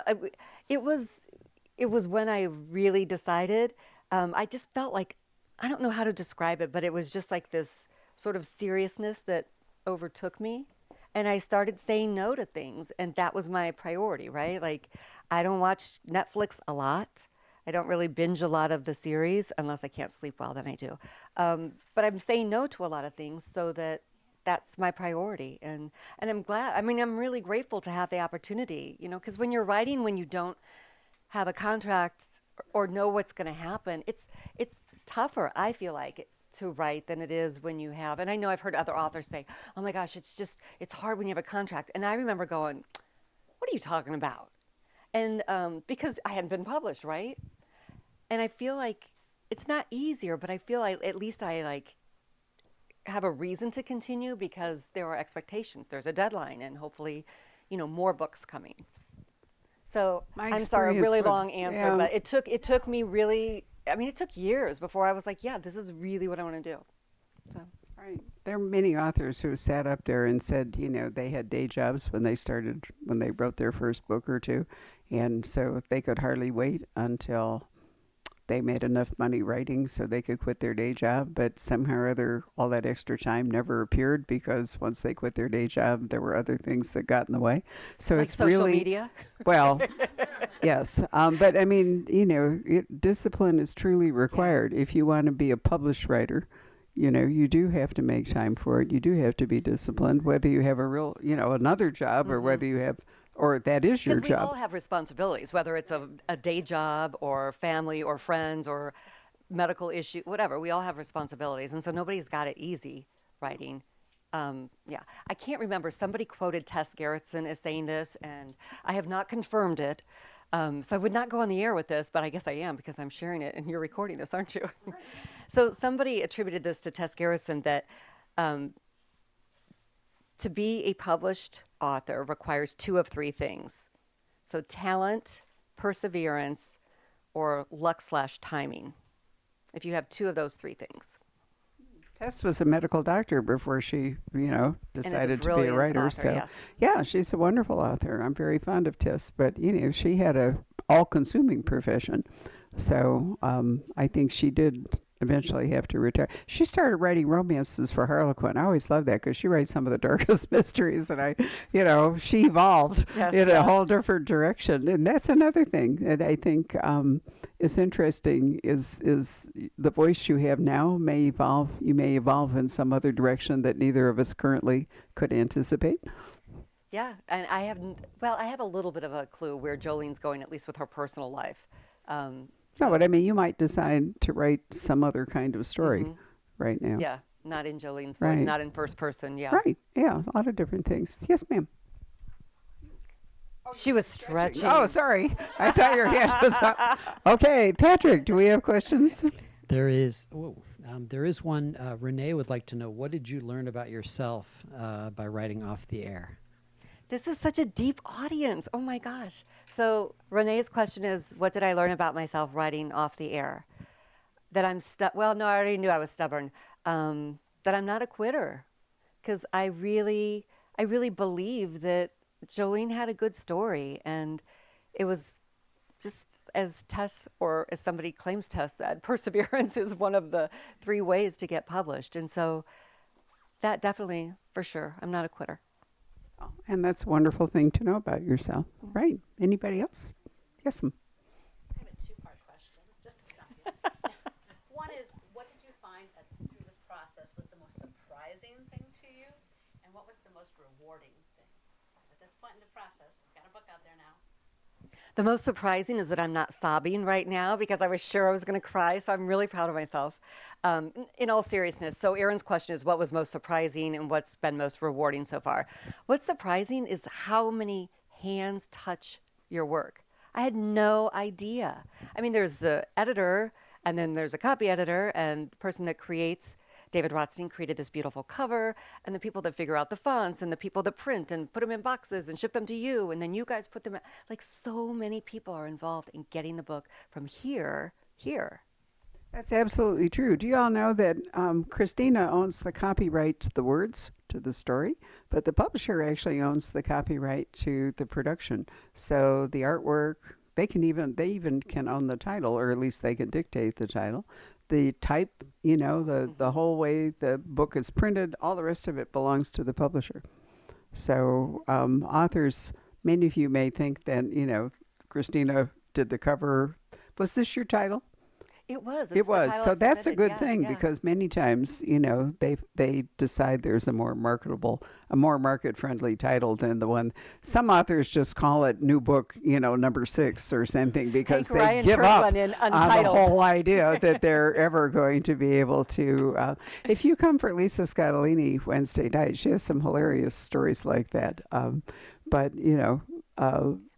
it was when I really decided. I just felt like, I don't know how to describe it, but it was just like this sort of seriousness that overtook me. And I started saying no to things, and that was my priority, right? Like, I don't watch Netflix a lot. I don't really binge a lot of the series unless I can't sleep well, then I do. But I'm saying no to a lot of things so that that's my priority. And I'm glad, I mean, I'm really grateful to have the opportunity, you know, because when you're writing, when you don't have a contract or know what's going to happen, it's tougher, I feel like, to write than it is when you have, and I know I've heard other authors say, oh my gosh, it's hard when you have a contract. And I remember going, what are you talking about? And because I hadn't been published, right? And I feel like it's not easier, but I feel like at least I like have a reason to continue because there are expectations. There's a deadline and hopefully, you know, more books coming. So My I'm sorry, a experience really with- long answer, yeah. but it took me really, I mean, it took years before I was like, yeah, this is really what I want to do. So. Right. There are many authors who sat up there and said, you know, they had day jobs when they wrote their first book or two. And so they could hardly wait until they made enough money writing so they could quit their day job. But somehow or other, all that extra time never appeared because once they quit their day job, there were other things that got in the way. So Like it's social really, media? well, yes. But I mean, you know, discipline is truly required. If you want to be a published writer, you know, you do have to make time for it. You do have to be disciplined, whether you have a real, you know, another job or whether you have, or that is your Because we all job. have responsibilities, whether it's a day job or family or friends or medical issue, whatever. We all have responsibilities. And so nobody's got it easy writing. Yeah, I can't remember. Somebody quoted Tess Gerritsen as saying this, and I have not confirmed it. So I would not go on the air with this, but I guess I am because I'm sharing it and you're recording this, aren't you? So somebody attributed this to Tess Gerritsen that to be a published author requires two of three things. So talent, perseverance, or luck/timing. If you have two of those three things. Tess was a medical doctor before she, you know, is a decided to be a brilliant writer. author, So, yes. yeah, she's a wonderful author. I'm very fond of Tess, but you know, she had a all-consuming profession. So, I think she did eventually have to retire. She started writing romances for Harlequin. I always loved that because she writes some of the darkest mysteries, and you know, she evolved Yes, in a yes. whole different direction. And that's another thing that I think is interesting is the voice you have now may evolve. You may evolve in some other direction that neither of us currently could anticipate. Yeah, and I have a little bit of a clue where Jolene's going, at least with her personal life. No, but I mean, you might decide to write some other kind of story right now. Yeah, not in Jolene's voice, Right. not in first person. Yeah, Right. Yeah, a lot of different things. Yes, ma'am. she was stretching. Oh, sorry. I thought your hand was up. Okay, Patrick, do we have questions? There is one. Renee would like to know, what did you learn about yourself by writing Off the Air? This is such a deep audience. Oh my gosh. So Renee's question is, what did I learn about myself writing Off the Air? That I'm well, no, I already knew I was stubborn. That I'm not a quitter, because I really believe that Jolene had a good story, and it was just as Tess, or as somebody claims Tess said, perseverance is one of the three ways to get published. And so that definitely, for sure. I'm not a quitter. And that's a wonderful thing to know about yourself. Right. Anybody else? Yes, ma'am. I have a two-part question, just to stop you. One is, what did you find through this process was the most surprising thing to you, and what was the most rewarding thing? At this point in the process, got a book out there now. The most surprising is that I'm not sobbing right now because I was sure I was going to cry. So I'm really proud of myself. In all seriousness, so Aaron's question is what was most surprising and what's been most rewarding so far? What's surprising is how many hands touch your work. I had no idea. I mean, there's the editor, and then there's a copy editor, and the person that creates. David Rothstein created this beautiful cover, and the people that figure out the fonts, and the people that print and put them in boxes and ship them to you, and then you guys put them in. Like, so many people are involved in getting the book from here. That's absolutely true. Do you all know that Christina owns the copyright to the words to the story, but the publisher actually owns the copyright to the production. So the artwork, they even can own the title, or at least they can dictate the title. The type, the whole way the book is printed, all the rest of it belongs to the publisher. So authors, many of you may think that, Christina did the cover. Was this your title? It was. It was. So that's a good thing yeah. because many times, they decide there's a more market-friendly title than the one. Some authors just call it new book, number 6 or something because Hank they Ryan give turned up one in on the Untitled. whole idea that they're ever going to be able to. If you come for Lisa Scottolini Wednesday night, she has some hilarious stories like that.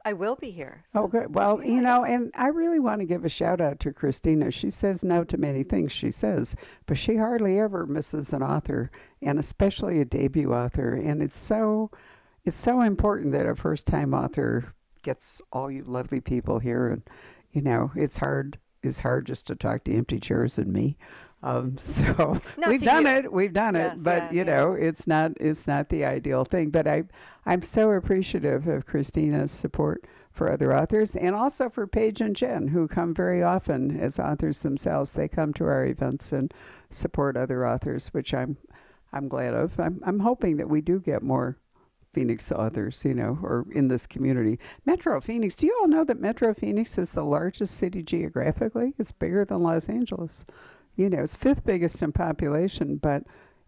I will be here. So. Okay. Well, and I really want to give a shout out to Christina. She says no to many things she says, but she hardly ever misses an author, and especially a debut author. And it's so important that a first-time author gets all you lovely people here. And, it's hard just to talk to empty chairs and me. So Not we've to done you. it. We've done Yes, it. But yeah. it's not the ideal thing. But I'm so appreciative of Christina's support for other authors, and also for Paige and Jen, who come very often as authors themselves. They come to our events and support other authors, which I'm glad of. I'm hoping that we do get more Phoenix authors, or in this community. Metro Phoenix. Do you all know that Metro Phoenix is the largest city geographically? It's bigger than Los Angeles. It's 5th biggest in population,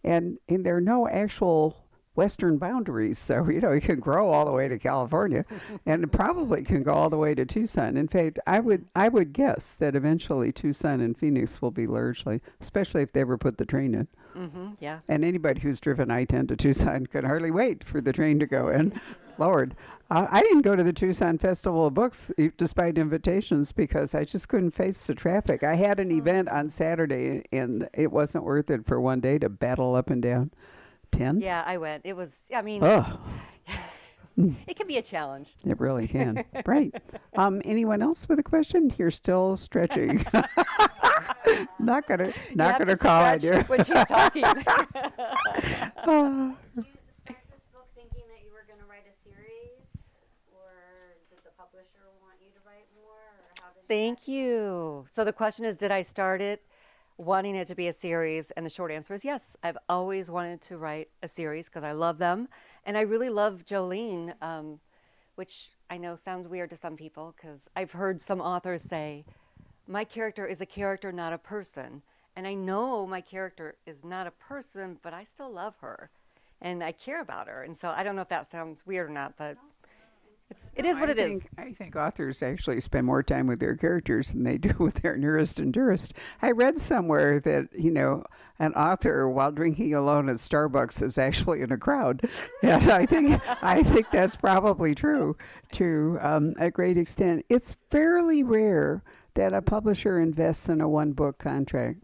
and there are no actual western boundaries. So, it can grow all the way to California and it probably can go all the way to Tucson. In fact, I would guess that eventually Tucson and Phoenix will be largely, especially if they ever put the train in. Yeah. And anybody who's driven I-10 to Tucson can hardly wait for the train to go in. Lord, I didn't go to the Tucson Festival of Books despite invitations because I just couldn't face the traffic. I had an event on Saturday, and it wasn't worth it for one day to battle up and down 10. Yeah, I went. It was, Oh, it can be a challenge. it really can. Right. Anyone else with a question? You're still stretching. Not gonna call on you. When she's talking. Did you start this book thinking that you were going to write a series, or did the publisher want you to write more, or how did Thank you. So the question is, did I start it wanting it to be a series? And the short answer is yes. I've always wanted to write a series because I love them. And I really love Jolene, which I know sounds weird to some people because I've heard some authors say, my character is a character, not a person. And I know my character is not a person, but I still love her and I care about her. And so I don't know if that sounds weird or not, but it is what it is. I think authors actually spend more time with their characters than they do with their nearest and dearest. I read somewhere that, an author, while drinking alone at Starbucks, is actually in a crowd. And I think that's probably true to a great extent. It's fairly rare that a publisher invests in a one-book contract.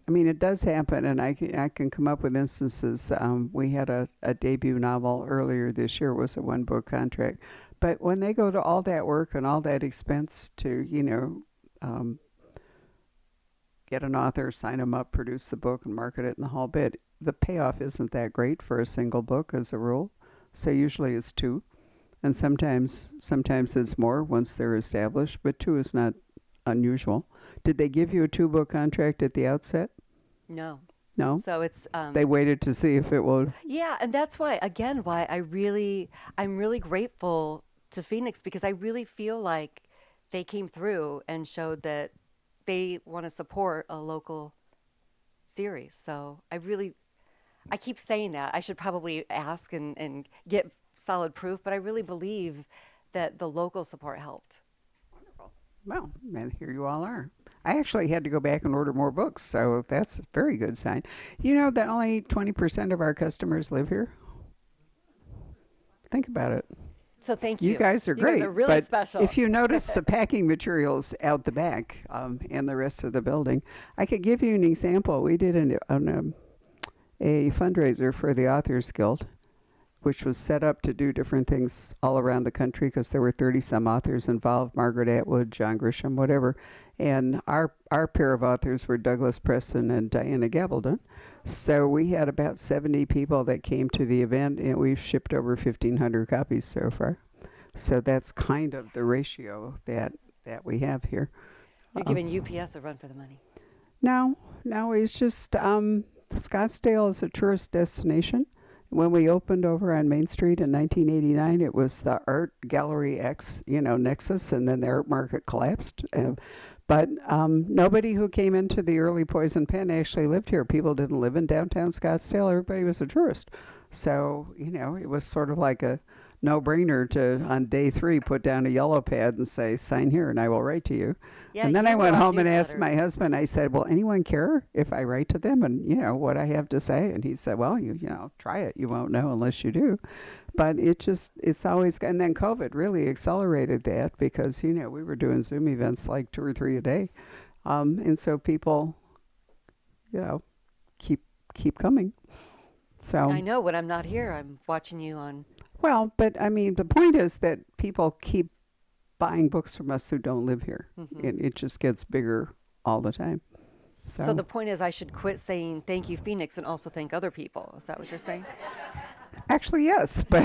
I mean, it does happen, and I can come up with instances. We had a debut novel earlier this year was a one-book contract. But when they go to all that work and all that expense to, get an author, sign them up, produce the book, and market it in the whole bit, the payoff isn't that great for a single book as a rule. So usually it's 2. And sometimes it's more once they're established, but 2 is not unusual. Did they give you a 2-book contract at the outset? No. No, So it's they waited to see if it would. yeah, and that's why again why I'm really grateful to Phoenix because I really feel like they came through and showed that they want to support a local series. So I keep saying that. I should probably ask and get solid proof, but I really believe that the local support helped. Well, and here you all are. I actually had to go back and order more books, so that's a very good sign. You know that only 20% of our customers live here? Think about it. So thank you. You guys are You great. guys are really but special. if you notice the packing materials out the back and the rest of the building, I could give you an example. We did a fundraiser for the Authors Guild, which was set up to do different things all around the country because there were 30 some authors involved, Margaret Atwood, John Grisham, whatever. And our pair of authors were Douglas Preston and Diana Gabaldon. So we had about 70 people that came to the event, and we've shipped over 1,500 copies so far. So that's kind of the ratio that we have here. You're giving UPS a run for the money. No, it's just Scottsdale is a tourist destination. When we opened over on Main Street in 1989, it was the Art Gallery X, Nexus, and then the art market collapsed. But nobody who came into the early Poison Pen actually lived here. People didn't live in downtown Scottsdale. Everybody was a tourist. So, it was sort of like a no-brainer to, on day 3, put down a yellow pad and say, sign here and I will write to you. Yeah, And then you I went love home and asked my newsletters. husband, I said, will anyone care if I write to them and, what I have to say? And he said, well, try it. You won't know unless you do. But it's always, and then COVID really accelerated that because, we were doing Zoom events like 2 or 3 a day. And so people, keep coming. So I know when I'm not here, I'm watching you on. well, but I mean, the point is that people keep buying books from us who don't live here. It just gets bigger all the time. So the point is, I should quit saying thank you, Phoenix, and also thank other people. Is that what you're saying? Actually, yes, but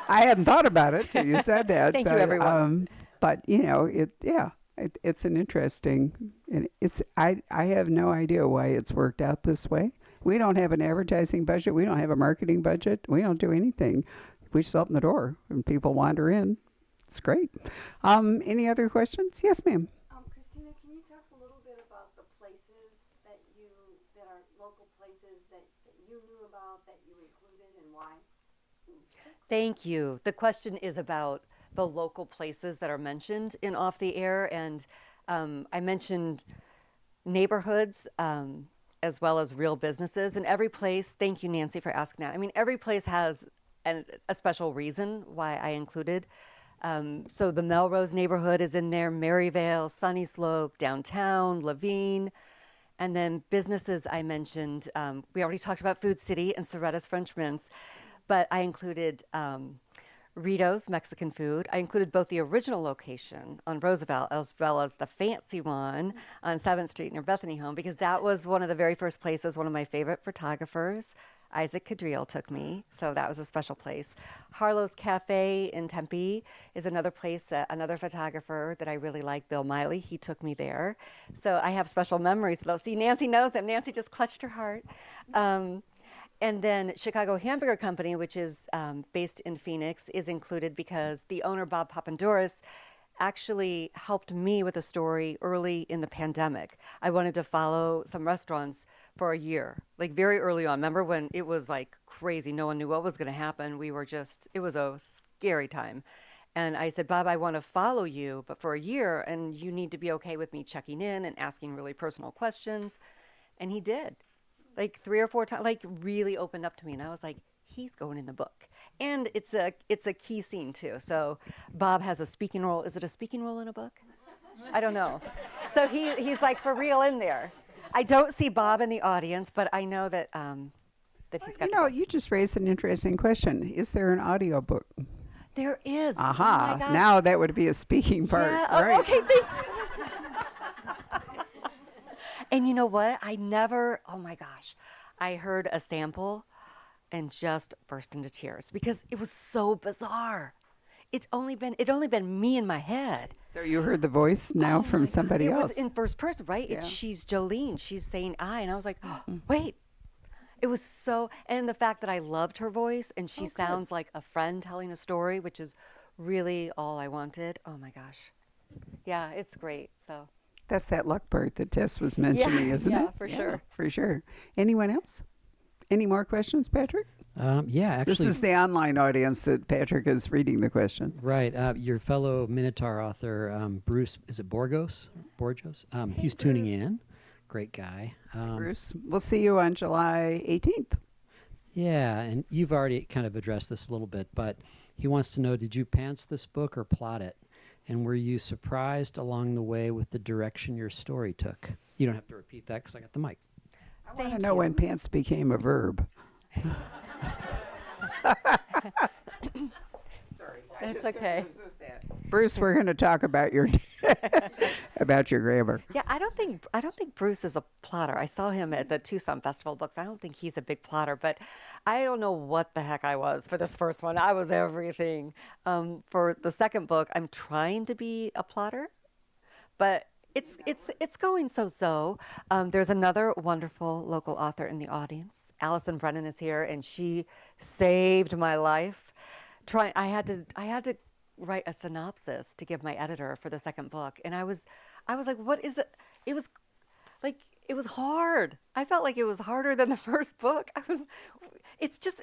I hadn't thought about it till you said that. Thank you, but, everyone. But it's an interesting. And I have no idea why it's worked out this way. We don't have an advertising budget. We don't have a marketing budget. We don't do anything. We just open the door and people wander in. It's great. Any other questions? Yes, ma'am. Christina, can you talk a little bit about the places that are local places that you knew about that you included and why? Thank you. The question is about the local places that are mentioned in Off the Air, and I mentioned neighborhoods as well as real businesses. And every place, thank you, Nancy, for asking that. I mean, every place has a special reason why I included. So the Melrose neighborhood is in there, Maryvale, Sunny Slope, downtown, Laveen. And then businesses I mentioned, we already talked about Food City and Soretta's French Mints, but I included Rito's Mexican food. I included both the original location on Roosevelt as well as the fancy one on 7th Street near Bethany Home, because that was one of the very first places one of my favorite photographers, Isaac Cadriel, took me. So that was a special place. Harlow's Cafe in Tempe is another place that another photographer that I really like, Bill Miley, he took me there. So I have special memories. Though, see, Nancy knows him. Nancy just clutched her heart. And then Chicago Hamburger Company, which is based in Phoenix, is included because the owner, Bob Papandouris, actually helped me with a story early in the pandemic. I wanted to follow some restaurants for a year, like very early on. Remember when it was like crazy? No one knew what was going to happen. It was a scary time. And I said, Bob, I want to follow you, but for a year, and you need to be okay with me checking in and asking really personal questions. And he did. Like 3 or 4 times, like really opened up to me. And I was like, he's going in the book. And it's a key scene too. So Bob has a speaking role. Is it a speaking role in a book? I don't know. So he's like for real in there. I don't see Bob in the audience, but I know that that he's got. You just raised an interesting question. Is there an audio book? There is. Aha. Oh my gosh. Now that would be a speaking part. Yeah. Oh, right. okay. And you know what? Oh my gosh. I heard a sample and just burst into tears because it was so bizarre. It only been me in my head. So you heard the voice now Oh from my God, somebody it else. was in first person, right? Yeah. She's Jolene. She's saying I, and I was like, oh, wait. It was so, and the fact that I loved her voice, and she sounds like a friend telling a story, which is really all I wanted. Oh my gosh, yeah, it's great. So That's that luck part that Tess was mentioning, isn't yeah, it? for sure. For sure. Anyone else? Any more questions, Patrick? Yeah, This actually, is the online audience that Patrick is reading the question. right. Your fellow Minotaur author, Bruce, is it Borgos? Borgos? He's tuning in. Great guy. Bruce, we'll see you on July 18th. Yeah, and you've already kind of addressed this a little bit, but he wants to know, did you pants this book or plot it? And were you surprised along the way with the direction your story took? You don't have to repeat that because I got the mic. I want to know when pants became a verb. Sorry. It's okay. Bruce, we're going to talk about your about your grammar. Yeah, I don't think Bruce is a plotter. I saw him at the Tucson Festival of Books. I don't think he's a big plotter, but I don't know what the heck I was for this first one. I was everything. For the second book, I'm trying to be a plotter, but it's going so. There's another wonderful local author in the audience. Allison Brennan is here, and she saved my life. I had to write a synopsis to give my editor for the second book, and I was like, what is it? It was like, it was hard. I felt like it was harder than the first book. It's just,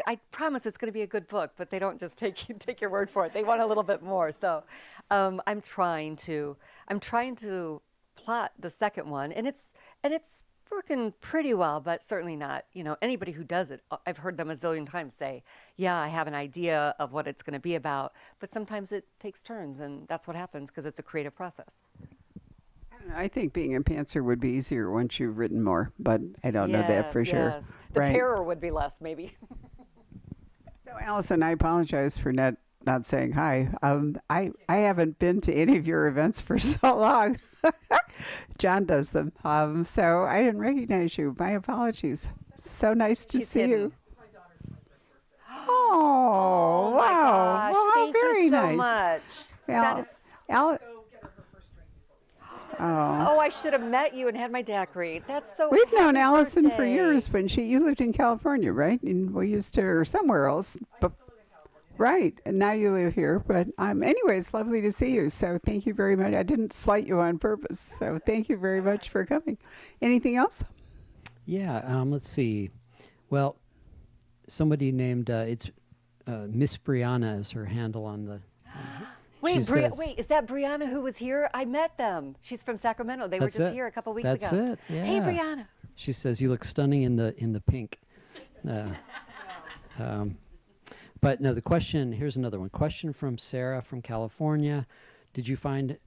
I promise it's going to be a good book, but they don't just take your word for it. They want a little bit more. So I'm trying to plot the second one, and it's working pretty well, but certainly not, anybody who does it, I've heard them a zillion times say, yeah, I have an idea of what it's going to be about, but sometimes it takes turns, and that's what happens because it's a creative process. I don't know, I think being a pantser would be easier once you've written more, but I don't know that for sure. Yes. The Right. terror would be less, maybe. So, Allison, I apologize for not saying hi. I haven't been to any of your events for so long. John does them. So I didn't recognize you. My apologies. So nice to She's see hidden. you. Oh, my wow. gosh, Well, thank very you so nice. much. Yeah. That is, Oh. I should have met you and had my daiquiri. That's so. We've known happy Allison for birthday. years when you lived in California, right? And we used to, or somewhere else. But, right. And now you live here. But anyway, it's lovely to see you. So thank you very much. I didn't slight you on purpose. So thank you very much for coming. Anything else? Yeah, let's see. Well, somebody named, it's Miss Brianna is her handle on the... Wait, she says- wait, is that Brianna who was here? I met them. She's from Sacramento. They were That's just it. here a couple weeks That's ago. it, yeah. Hey, Brianna. She says, you look stunning in the pink. But no, here's another one. Question from Sarah from California. Did you find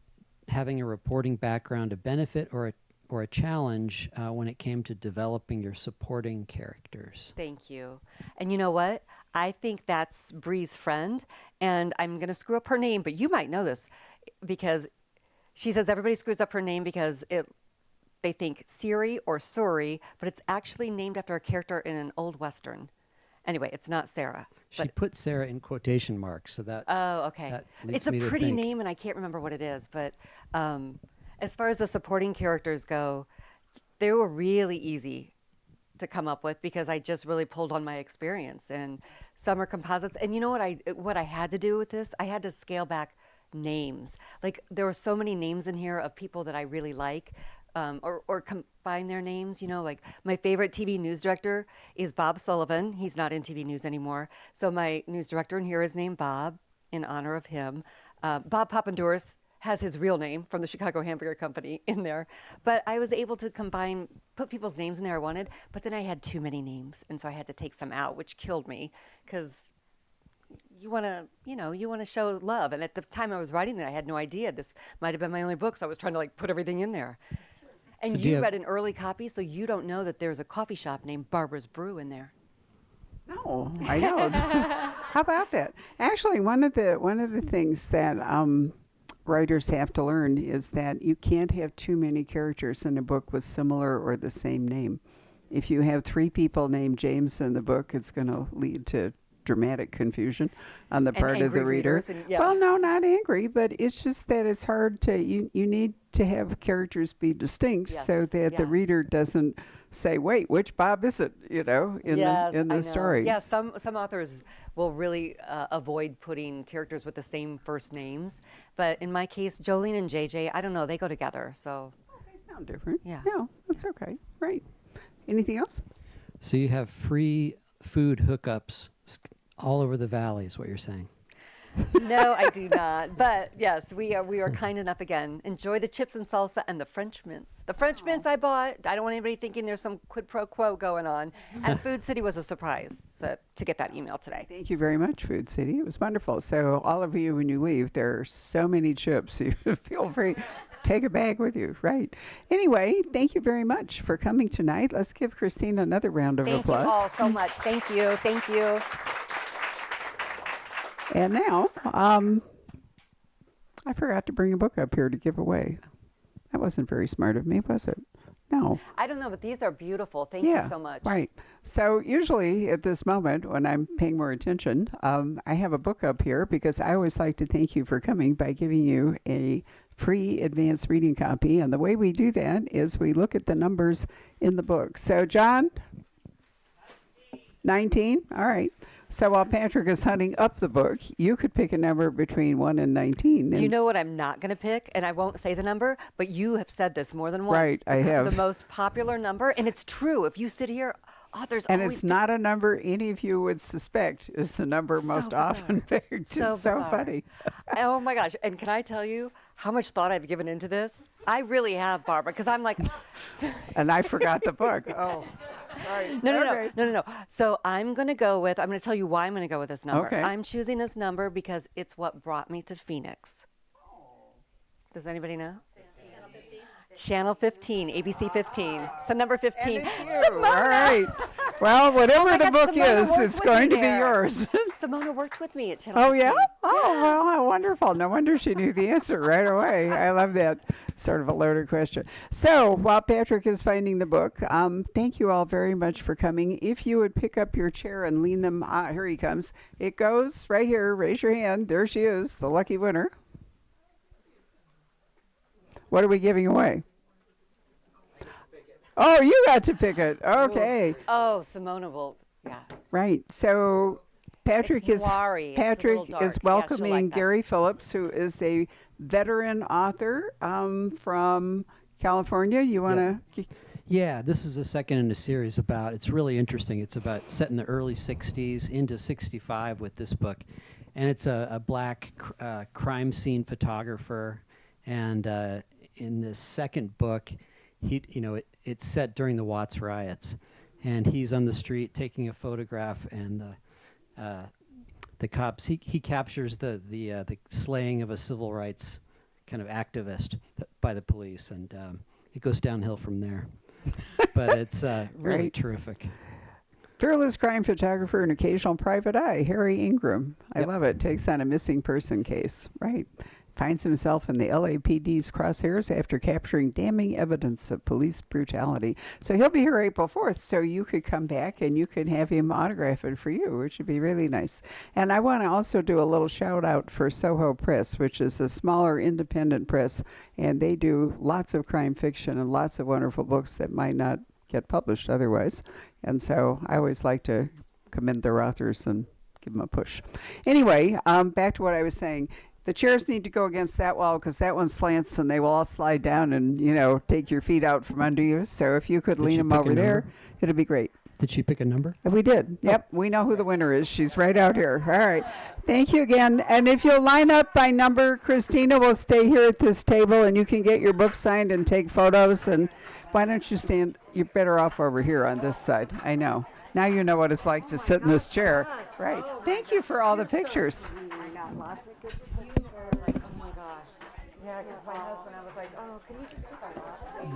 having a reporting background a benefit or a challenge when it came to developing your supporting characters? Thank you. And you know what? I think that's Bree's friend, and I'm going to screw up her name, but you might know this because she says everybody screws up her name because they think Siri or Suri, but it's actually named after a character in an old Western. Anyway, it's not Sarah. She But, put Sarah in quotation marks, so that oh, okay. that leads It's a me to pretty think. name, and I can't remember what it is, but as far as the supporting characters go, they were really easy to come up with because I just really pulled on my experience, and some are composites. And you know what I had to do with this? I had to scale back names. Like there were so many names in here of people that I really like, or combine their names. Like my favorite TV news director is Bob Sullivan. He's not in TV news anymore. So my news director in here is named Bob in honor of him. Bob Papandouris has his real name from the Chicago Hamburger Company in there. But I was able to put people's names in there I wanted, but then I had too many names, and so I had to take some out, which killed me because you want to show love. And at the time I was writing it, I had no idea. This might have been my only book, so I was trying to put everything in there. And So do you you have- read an early copy, so you don't know that there's a coffee shop named Barbara's Brew in there. No, I don't. How about that? Actually, one of the things that writers have to learn is that you can't have too many characters in a book with similar or the same name. If you have 3 people named James in the book, it's going to lead to dramatic confusion on the And part of the angry reader. readers and- yeah. Well, no, not angry, but it's just that it's hard to, you need to have characters be distinct so Yes, that the yeah. reader doesn't say, wait, which Bob is it, in Yes, the I know. story. Yeah, some authors will really avoid putting characters with the same first names. But in my case, Jolene and JJ, I don't know, they go together. So They sound different. Yeah. No, that's okay. Right. Anything else? So you have free food hookups all over the valley, is what you're saying. no, I do not. But yes, we are kind enough again. Enjoy the chips and salsa and the French mints. The French mints I bought. I don't want anybody thinking there's some quid pro quo going on. And Food City was a surprise to get that email today. Thank you very much, Food City. It was wonderful. So all of you, when you leave, there are so many chips. You feel free. Take a bag with you, right? Anyway, thank you very much for coming tonight. Let's give Christina another round of Thank you applause. all so much. Thank you. Thank you. And now, I forgot to bring a book up here to give away. That wasn't very smart of me, was it? No. I don't know, but these are beautiful. Thank Yeah, you so much. Right. So usually at this moment when I'm paying more attention, I have a book up here because I always like to thank you for coming by giving you a free advanced reading copy. And the way we do that is we look at the numbers in the book. So John, 19? All right. So while Patrick is hunting up the book, you could pick a number between 1 and 19. Do you and- know what I'm not going to pick? And I won't say the number, but you have said this more than once. Right, I have. The most popular number, and it's true. If you sit here, authors And always it's pick- not a number any of you would suspect is the number So most bizarre. often picked. So It's so bizarre. funny. Oh my gosh! And can I tell you how much thought I've given into this? I really have, Barbara, because I'm like, And I forgot the book. Oh, sorry. no. So I'm going to tell you why I'm going to go with this number. Okay. I'm choosing this number because it's what brought me to Phoenix. Does anybody know? Channel 15, ABC 15. So number 15. All right. Well, whatever my the God, book Simona is, worked it's with going me to be there. yours. Simona worked with me at Channel Oh, 15. yeah? Oh, well, how wonderful. No wonder she knew the answer right away. I love that. Sort of a loaded question. So while Patrick is finding the book, thank you all very much for coming. If you would pick up your chair and lean them, here he comes. It goes right here. Raise your hand. There she is, the lucky winner. What are we giving away? Oh, you got to pick it. Okay. Oh, Simona will, yeah. Right. So Patrick It's is Wari. It's a little dark. Yeah, is she'll welcoming like that. Gary Phillips, who is a veteran author from California. You want to? Yeah, this is the second in a series about, it's really interesting. It's about set in the early 60s into 65 with this book. And it's a black crime scene photographer. And in the second book, it's set during the Watts riots. And he's on the street taking a photograph, and the cops, he captures the slaying of a civil rights kind of activist by the police. And it goes downhill from there. But it's really Right. terrific. Fearless crime photographer and occasional private eye, Harry Ingram. I Yep. love it. Takes on a missing person case. Right. Finds himself in the LAPD's crosshairs after capturing damning evidence of police brutality. So he'll be here April 4th, so you could come back and you could have him autograph it for you, which would be really nice. And I want to also do a little shout out for Soho Press, which is a smaller independent press, and they do lots of crime fiction and lots of wonderful books that might not get published otherwise. And so I always like to commend their authors and give them a push. Anyway, back to what I was saying. The chairs need to go against that wall because that one slants and they will all slide down and, take your feet out from under you. So if you could Did lean she them pick a over there, number? it'd be great. Did she pick a number? And we did. Yep. We know who the winner is. She's right out here. All right. Thank you again. And if you'll line up by number, Christina will stay here at this table and you can get your book signed and take photos. And why don't you stand? You're better off over here on this side. I know. Now you know what it's like to sit in this chair. Right. Thank you for all the pictures. I got lots of good pictures. Oh my gosh. Yeah, because my husband, I was like, oh, can you just take a lot?